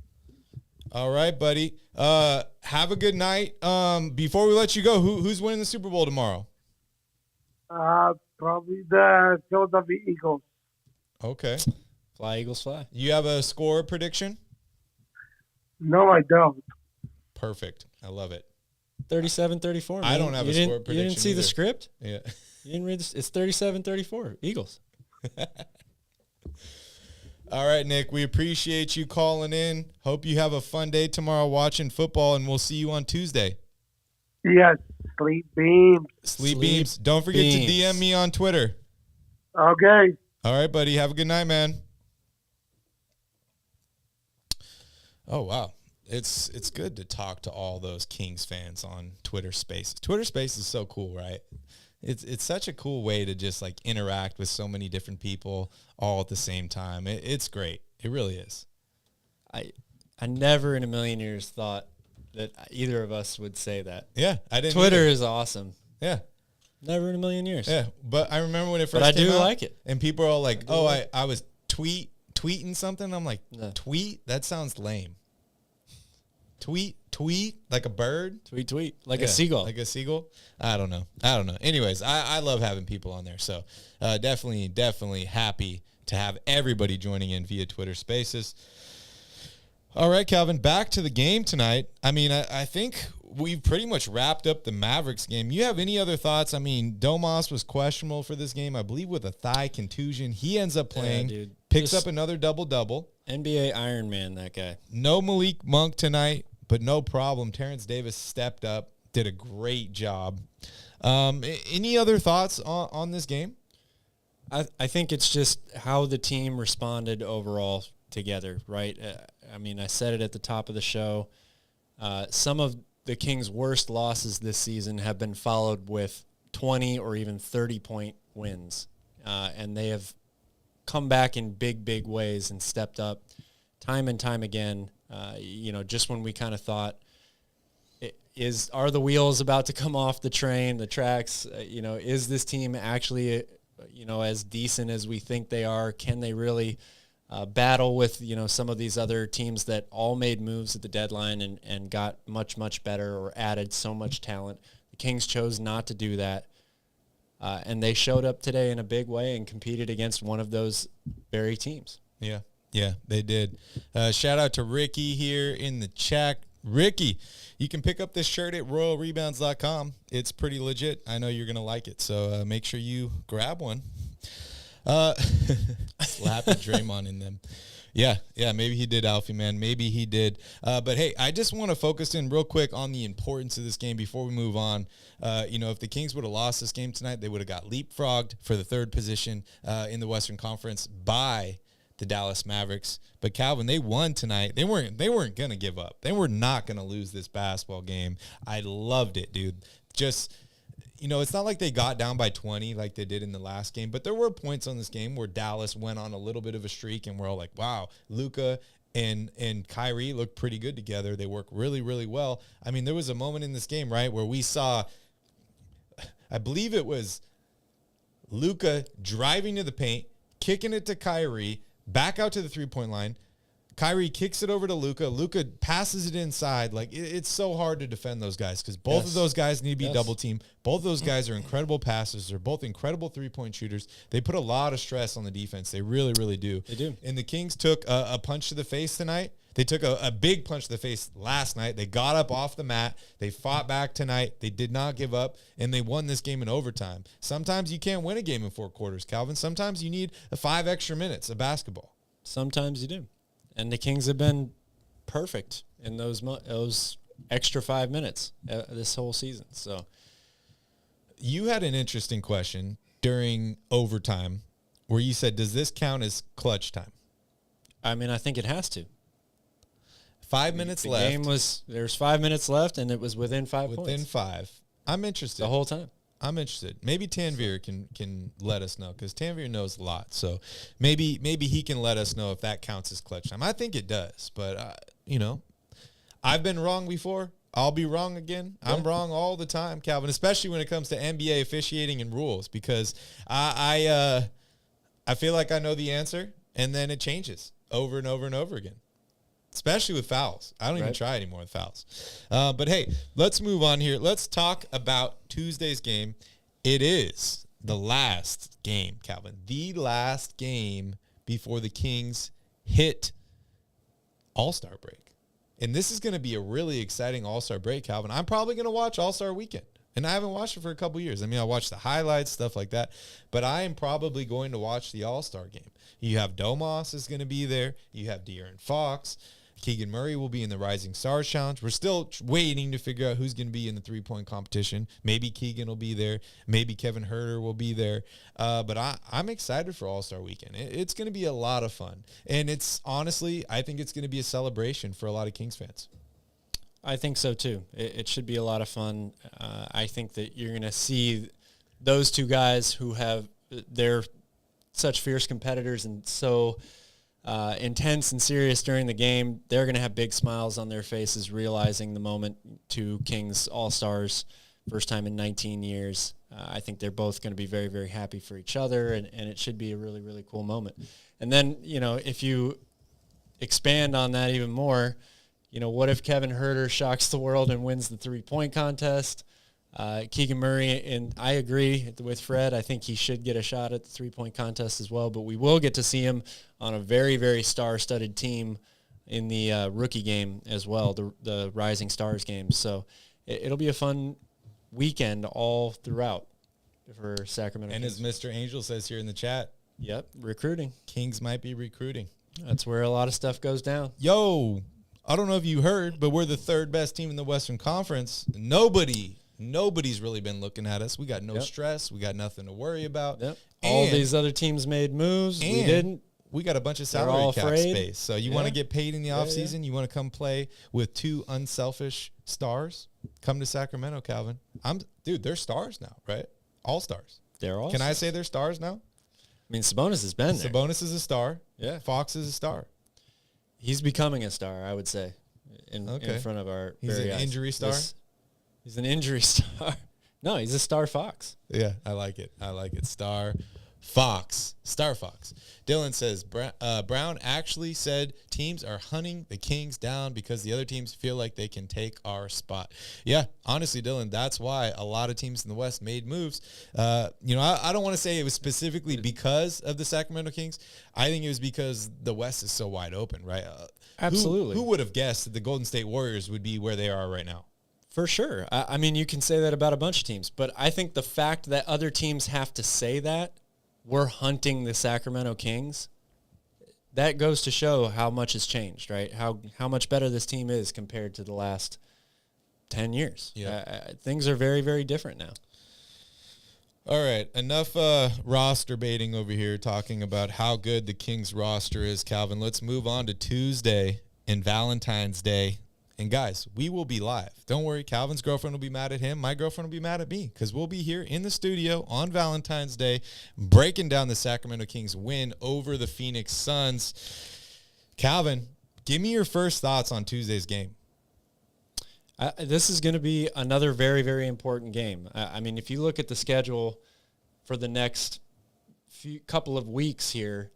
All right, buddy. Have a good night. Before we let you go, who's winning the Super Bowl tomorrow? Probably the Philadelphia Eagles. Okay. Fly, Eagles, fly. You have a score prediction? No, I don't. Perfect. I love it. 37-34. I man. don't have You a didn't- score You prediction didn't see either. the script? Yeah. You didn't read this? It's 37-34. Eagles. All right, Nick. We appreciate you calling in. Hope you have a fun day tomorrow watching football, and we'll see you on Tuesday. Yes, sleep beams. Sleep beams. Don't forget beams. to DM me on Twitter. Okay. All right, buddy. Have a good night, man. Oh, wow. It's good to talk to all those Kings fans on Twitter Spaces. Twitter Spaces is so cool, right? It's such a cool way to just like interact with so many different people all at the same time. It's great. It really is. I never in a million years thought that either of us would say that. Yeah, I didn't. Twitter either. is awesome. Yeah. Never in a million years. Yeah, but I remember when it first I came do out, like it. and people are all like, "Oh, I was tweeting something." I'm like, No. "Tweet? That sounds lame." Tweet like a bird. Tweet like a seagull. Like a seagull. I don't know. Anyways, I love having people on there. So definitely happy to have everybody joining in via Twitter Spaces. All right, Calvin, back to the game tonight. I mean, I think we've pretty much wrapped up the Mavericks game. You have any other thoughts? I mean, Domas was questionable for this game, I believe, with a thigh contusion. He ends up playing, dude. picks up another double-double. NBA Iron Man, that guy. No Malik Monk tonight, but no problem. Terrence Davis stepped up, did a great job. Any other thoughts on this game? I think it's just how the team responded overall together, right? I mean, I said it at the top of the show. Some of the Kings' worst losses this season have been followed with 20 or even 30-point wins, and they have come back in big ways and stepped up time and time again. Just when we kind of thought, are the wheels about to come off the train, the tracks? Is this team actually, as decent as we think they are? Can they really battle with, some of these other teams that all made moves at the deadline and got much better or added so much talent? The Kings chose not to do that. And they showed up today in a big way and competed against one of those very teams. Yeah, they did. Shout out to Ricky here in the chat. Ricky, you can pick up this shirt at royalrebounds.com. It's pretty legit. I know you're going to like it, so make sure you grab one. Slapping Draymond in them. Yeah, maybe he did, Alfie, man. Maybe he did. But, hey, I just want to focus in real quick on the importance of this game before we move on. If the Kings would have lost this game tonight, they would have got leapfrogged for the third position in the Western Conference by the Dallas Mavericks. But, Calvin, they won tonight. They weren't going to give up. They were not going to lose this basketball game. I loved it, dude. Just – it's not like they got down by 20 like they did in the last game, but there were points on this game where Dallas went on a little bit of a streak, and we're all like, wow, Luka and Kyrie look pretty good together. They work really, really well. I mean, there was a moment in this game, right, where we saw, I believe it was Luka driving to the paint, kicking it to Kyrie, back out to the three-point line. Kyrie kicks it over to Luka. Luka passes it inside. Like, it's so hard to defend those guys because both of those guys need to be double-teamed. Both of those guys are incredible passers. They're both incredible three-point shooters. They put a lot of stress on the defense. They really, really do. They do. And the Kings took a punch to the face tonight. They took a big punch to the face last night. They got up off the mat. They fought back tonight. They did not give up, and they won this game in overtime. Sometimes you can't win a game in 4 quarters, Calvin. Sometimes you need 5 extra minutes of basketball. Sometimes you do. And the Kings have been perfect in those extra 5 minutes this whole season. So, you had an interesting question during overtime where you said, does this count as clutch time? I mean, I think it has to. 5 minutes left. There's 5 minutes left, and it was within 5 points. Within 5. I'm interested. The whole time. I'm interested. Maybe Tanvir can let us know because Tanvir knows a lot. So maybe he can let us know if that counts as clutch time. I think it does, but I've been wrong before. I'll be wrong again. I'm wrong all the time, Calvin, especially when it comes to NBA officiating and rules because I feel like I know the answer and then it changes over and over and over again. Especially with fouls. I don't even try anymore with fouls. But, hey, let's move on here. Let's talk about Tuesday's game. It is the last game, Calvin. The last game before the Kings hit All-Star break. And this is going to be a really exciting All-Star break, Calvin. I'm probably going to watch All-Star Weekend. And I haven't watched it for a couple years. I mean, I watched the highlights, stuff like that. But I am probably going to watch the All-Star game. You have Domas is going to be there. You have De'Aaron Fox. Keegan Murray will be in the Rising Stars Challenge. We're still waiting to figure out who's going to be in the three-point competition. Maybe Keegan will be there. Maybe Kevin Huerter will be there. But I'm excited for All-Star Weekend. It's going to be a lot of fun. And it's honestly, I think it's going to be a celebration for a lot of Kings fans. I think so, too. It should be a lot of fun. I think that you're going to see those two guys who they're such fierce competitors and so intense and serious during the game. They're going to have big smiles on their faces, realizing the moment. Two Kings All-Stars, first time in 19 years. I think they're both going to be very, very happy for each other, and it should be a really, really cool moment. And then, if you expand on that even more, what if Kevin Huerter shocks the world and wins the three-point contest? Keegan Murray, and I agree with Fred. I think he should get a shot at the three-point contest as well, but we will get to see him on a very, very star-studded team in the rookie game as well, the Rising Stars game. So it'll be a fun weekend all throughout for Sacramento. And Kings. as Mr. Angel says here in the chat, yep, recruiting. Kings might be recruiting. That's where a lot of stuff goes down. Yo, I don't know if you heard, but we're the third best team in the Western Conference. Nobody's really been looking at us. We got no stress. We got nothing to worry about. Yep. All these other teams made moves. We didn't. We got a bunch of salary cap space. So you want to get paid in the offseason? You want to come play with two unselfish stars? Come to Sacramento, Calvin. Dude, they're stars now, right? All stars. They're all Can stars. I say they're stars now? I mean, Sabonis has been there. Sabonis is a star. Yeah. Fox is a star. He's becoming a star, I would say, in front of our He's very an eyes. injury star? He's an injury star. No, he's a star Fox. Yeah, I like it. Star Fox. Dylan says, Brown actually said teams are hunting the Kings down because the other teams feel like they can take our spot. Yeah, honestly, Dylan, that's why a lot of teams in the West made moves. I don't want to say it was specifically because of the Sacramento Kings. I think it was because the West is so wide open, right? Absolutely. Who would have guessed that the Golden State Warriors would be where they are right now? For sure. I mean, you can say that about a bunch of teams, but I think the fact that other teams have to say that we're hunting the Sacramento Kings, that goes to show how much has changed, right? How much better this team is compared to the last 10 years. Yeah. Things are very, very different now. All right, enough roster baiting over here talking about how good the Kings roster is, Calvin. Let's move on to Tuesday and Valentine's Day. And guys, we will be live. Don't worry, Calvin's girlfriend will be mad at him. My girlfriend will be mad at me because we'll be here in the studio on Valentine's Day breaking down the Sacramento Kings win over the Phoenix Suns. Calvin, give me your first thoughts on Tuesday's game. This is going to be another very, very important game. I mean, if you look at the schedule for the next couple of weeks here,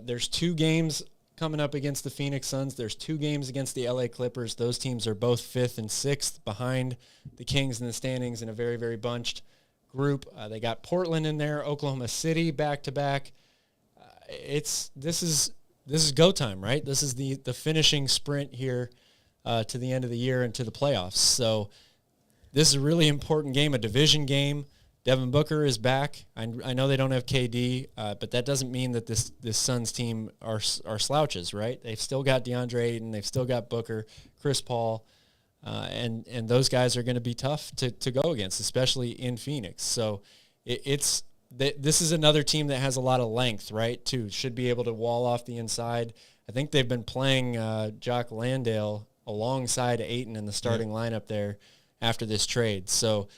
there's 2 games coming up against the Phoenix Suns. There's 2 games against the LA Clippers. Those teams are both 5th and 6th behind the Kings in the standings in a very, very bunched group. They got Portland in there, Oklahoma City back-to-back. This is go time, right? This is the finishing sprint here to the end of the year and to the playoffs. So this is a really important game, a division game. Devin Booker is back. I know they don't have KD, but that doesn't mean that this Suns team are slouches, right? They've still got DeAndre Ayton. They've still got Booker, Chris Paul, and those guys are going to be tough to go against, especially in Phoenix. So this is another team that has a lot of length, right, too. Should be able to wall off the inside. I think they've been playing Jock Landale alongside Ayton in the starting lineup there after this trade. So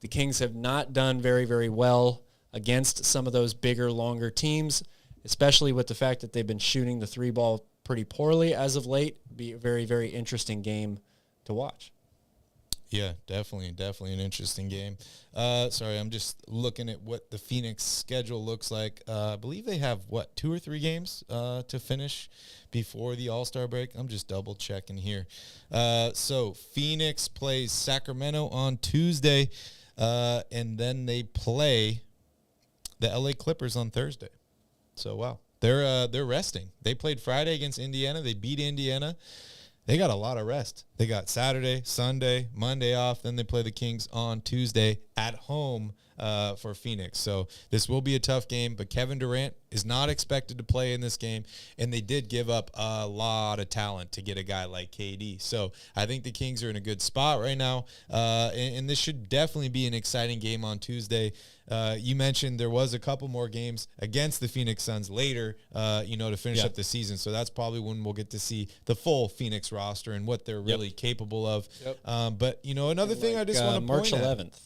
the Kings have not done very, very well against some of those bigger, longer teams, especially with the fact that they've been shooting the 3-ball pretty poorly as of late. Be a very, very interesting game to watch. Yeah, definitely an interesting game. Sorry, I'm just looking at what the Phoenix schedule looks like. I believe they have, 2 or 3 games to finish before the All-Star break? I'm just double-checking here. So Phoenix plays Sacramento on Tuesday. And then they play the LA Clippers on Thursday. So, wow. They're resting. They played Friday against Indiana. They beat Indiana. They got a lot of rest. They got Saturday, Sunday, Monday off. Then they play the Kings on Tuesday at home for Phoenix. So this will be a tough game, but Kevin Durant is not expected to play in this game, and they did give up a lot of talent to get a guy like KD. So I think the Kings are in a good spot right now, and this should definitely be an exciting game on Tuesday. You mentioned there was a couple more games against the Phoenix Suns later, to finish up the season. So that's probably when we'll get to see the full Phoenix roster and what they're really capable of. But, another thing I just want to March point 11th.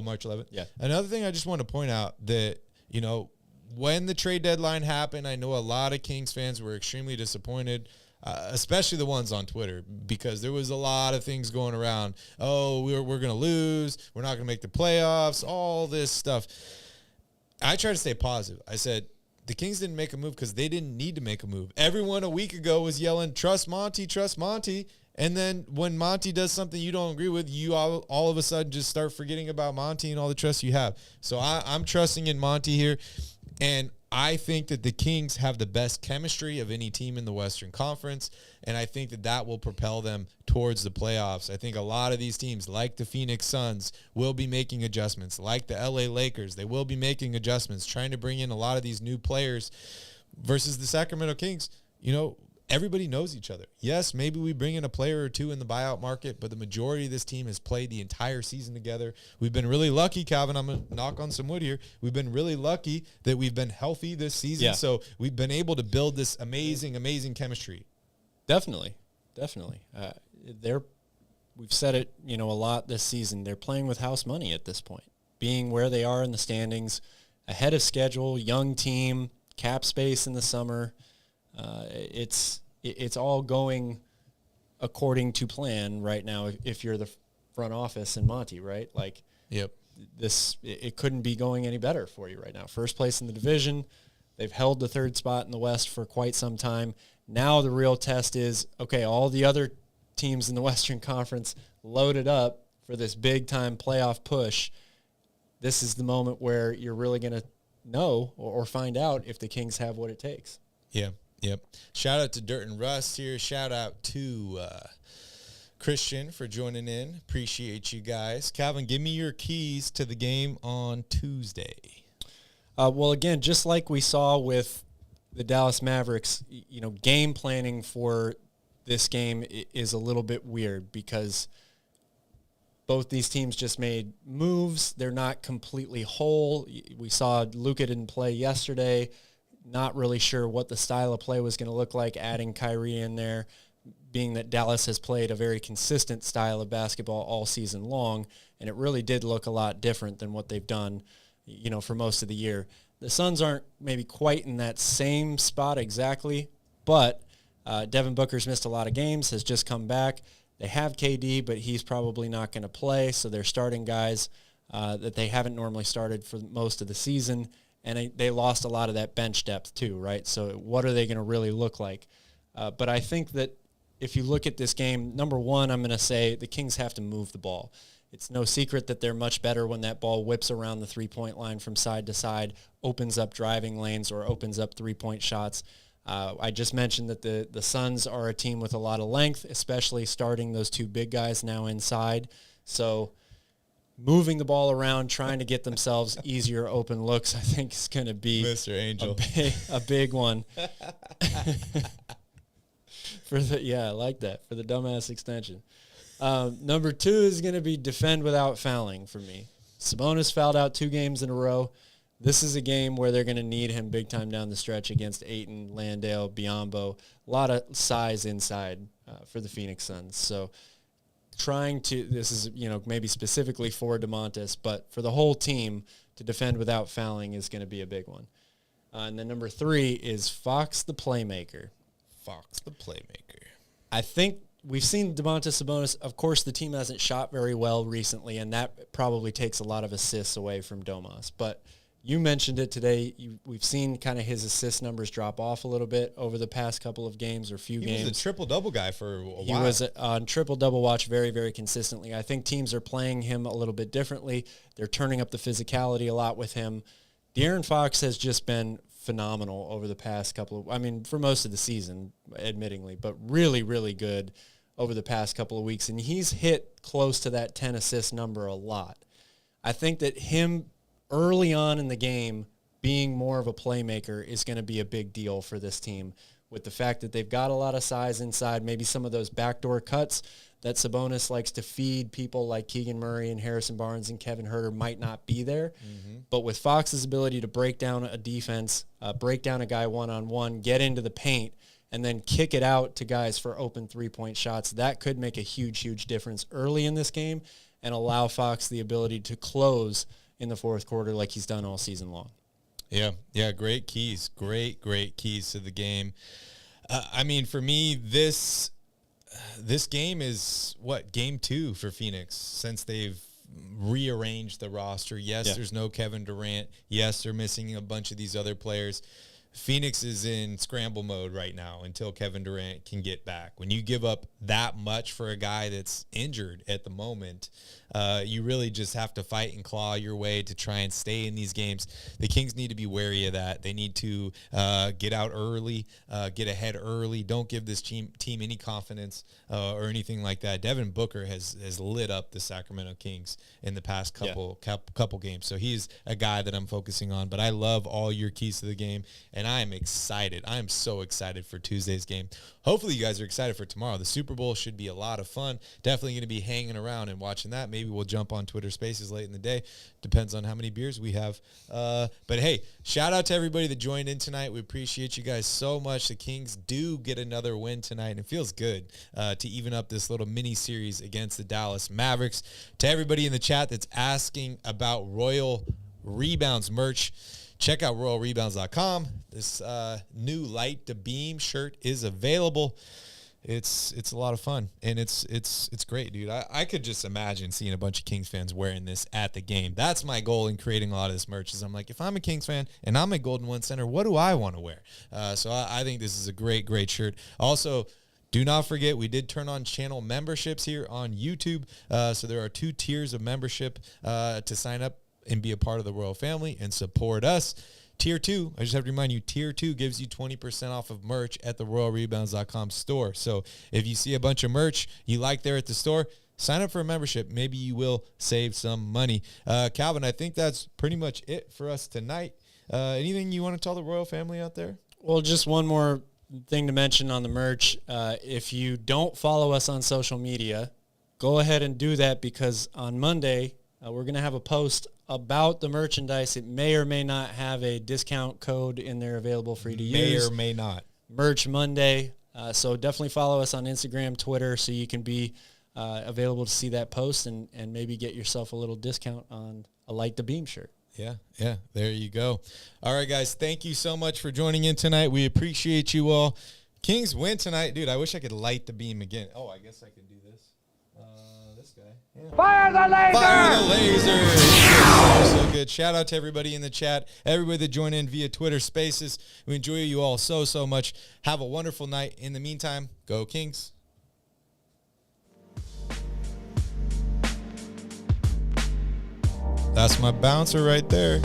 March 11th? Yeah. Another thing I just want to point out that, when the trade deadline happened, I know a lot of Kings fans were extremely disappointed, especially the ones on Twitter, because there was a lot of things going around. Oh, we're going to lose. We're not going to make the playoffs, all this stuff. I try to stay positive. I said, the Kings didn't make a move because they didn't need to make a move. Everyone a week ago was yelling, trust Monty, trust Monty. And then when Monty does something you don't agree with, you all of a sudden just start forgetting about Monty and all the trust you have. So I'm trusting in Monty here. And I think that the Kings have the best chemistry of any team in the Western Conference, and I think that that will propel them towards the playoffs. I think a lot of these teams, like the Phoenix Suns, will be making adjustments. Like the LA Lakers, they will be making adjustments, trying to bring in a lot of these new players versus the Sacramento Kings. You know, everybody knows each other. Yes, maybe we bring in a player or two in the buyout market, but the majority of this team has played the entire season together. We've been really lucky, Calvin. I'm going to knock on some wood here. We've been really lucky that we've been healthy this season. Yeah. So we've been able to build this amazing, amazing chemistry. Definitely. We've said it, a lot this season. They're playing with house money at this point, being where they are in the standings, ahead of schedule, young team, cap space in the summer. It's all going according to plan right now. If you're the front office and Monty, right? Like, yep. It couldn't be going any better for you right now. First place in the division. They've held the third spot in the West for quite some time. Now the real test is, okay, all the other teams in the Western Conference loaded up for this big time playoff push. This is the moment where you're really going to know or find out if the Kings have what it takes. Yeah. Yep. Shout out to Dirt and Rust here. Shout out to Christian for joining in. Appreciate you guys. Calvin, give me your keys to the game on Tuesday. Well, again, just like we saw with the Dallas Mavericks, game planning for this game is a little bit weird because both these teams just made moves. They're not completely whole. We saw Luka didn't play yesterday. Not really sure what the style of play was going to look like, adding Kyrie in there, being that Dallas has played a very consistent style of basketball all season long, and it really did look a lot different than what they've done, for most of the year. The Suns aren't maybe quite in that same spot exactly, but Devin Booker's missed a lot of games, has just come back. They have KD, but he's probably not going to play, so they're starting guys that they haven't normally started for most of the season. And they lost a lot of that bench depth too, right? So what are they going to really look like? But I think that if you look at this game, number one, I'm going to say the Kings have to move the ball. It's no secret that they're much better when that ball whips around the three-point line from side to side, opens up driving lanes or opens up three-point shots. I just mentioned that the Suns are a team with a lot of length, especially starting those two big guys now inside. So moving the ball around, trying to get themselves easier open looks, I think is going to be Mr. Angel. a big one. I like that, for the dumbass extension. Number two is going to be defend without fouling for me. Sabonis fouled out 2 games in a row. This is a game where they're going to need him big time down the stretch against Ayton, Landale, Biyombo. A lot of size inside for the Phoenix Suns. So this is, maybe specifically for DeMontis, but for the whole team to defend without fouling is going to be a big one. And then number 3 is Fox the playmaker. Fox the playmaker. I think we've seen DeMontis Sabonis. Of course, the team hasn't shot very well recently, and that probably takes a lot of assists away from Domas. But you mentioned it today. We've seen kind of his assist numbers drop off a little bit over the past couple of games or games. He was a triple-double guy for a while. He was on triple-double watch very, very consistently. I think teams are playing him a little bit differently. They're turning up the physicality a lot with him. De'Aaron Fox has just been phenomenal over the past for most of the season, admittingly, but really, really good over the past couple of weeks. And he's hit close to that 10 assist number a lot. I think that him early on in the game being more of a playmaker is going to be a big deal for this team, with the fact that they've got a lot of size inside, maybe some of those backdoor cuts that Sabonis likes to feed people like Keegan Murray and Harrison Barnes and Kevin Huerter might not be there. Mm-hmm. But with Fox's ability to break down a defense, break down a guy one-on-one, get into the paint, and then kick it out to guys for open three-point shots, that could make a huge, huge difference early in this game and allow Fox the ability to close in the fourth quarter like he's done all season long. Yeah, great keys. Great keys to the game. I mean, for me, this game is game 2 for Phoenix since they've rearranged the roster. Yes, there's no Kevin Durant. Yes, they're missing a bunch of these other players. Phoenix is in scramble mode right now until Kevin Durant can get back. When you give up that much for a guy that's injured at the moment, you really just have to fight and claw your way to try and stay in these games. The Kings need to be wary of that. They need to get out early, get ahead early. Don't give this team any confidence or anything like that. Devin Booker has lit up the Sacramento Kings in the past couple games. So he's a guy that I'm focusing on. But I love all your keys to the game, and I am excited. I am so excited for Tuesday's game. Hopefully you guys are excited for tomorrow. The Super Bowl should be a lot of fun. Definitely going to be hanging around and watching that. Maybe we'll jump on Twitter Spaces late in the day. Depends on how many beers we have. But, hey, shout out to everybody that joined in tonight. We appreciate you guys so much. The Kings do get another win tonight, and it feels good to even up this little mini-series against the Dallas Mavericks. To everybody in the chat that's asking about Royal Rebounds merch, check out royalrebounds.com. This new Light to Beam shirt is available. It's a lot of fun, and it's great, dude. I could just imagine seeing a bunch of Kings fans wearing this at the game. That's my goal in creating a lot of this merch is I'm like, if I'm a Kings fan and I'm at Golden One Center, what do I want to wear? So I think this is a great shirt. Also, do not forget, we did turn on channel memberships here on YouTube. So there are 2 tiers of membership to sign up and be a part of the Royal family and support us. Tier 2, I just have to remind you, Tier 2 gives you 20% off of merch at the royalrebounds.com store. So if you see a bunch of merch you like there at the store, sign up for a membership. Maybe you will save some money. Calvin, I think that's pretty much it for us tonight. Anything you want to tell the Royal family out there? Well, just one more thing to mention on the merch. If you don't follow us on social media, go ahead and do that, because on Monday we're going to have a post about the merchandise. It may or may not have a discount code in there available for you to use. May or may not. Merch Monday. So definitely follow us on Instagram, Twitter, so you can be available to see that post and maybe get yourself a little discount on a Light the Beam shirt. Yeah, there you go. All right, guys, thank you so much for joining in tonight. We appreciate you all. Kings win tonight. Dude, I wish I could light the beam again. Oh, I guess I could do this. This guy. Yeah. Fire the laser! Fire the laser! So good. Shout out to everybody in the chat, everybody that joined in via Twitter Spaces. We enjoy you all so much. Have a wonderful night. In the meantime, go Kings. That's my bouncer right there.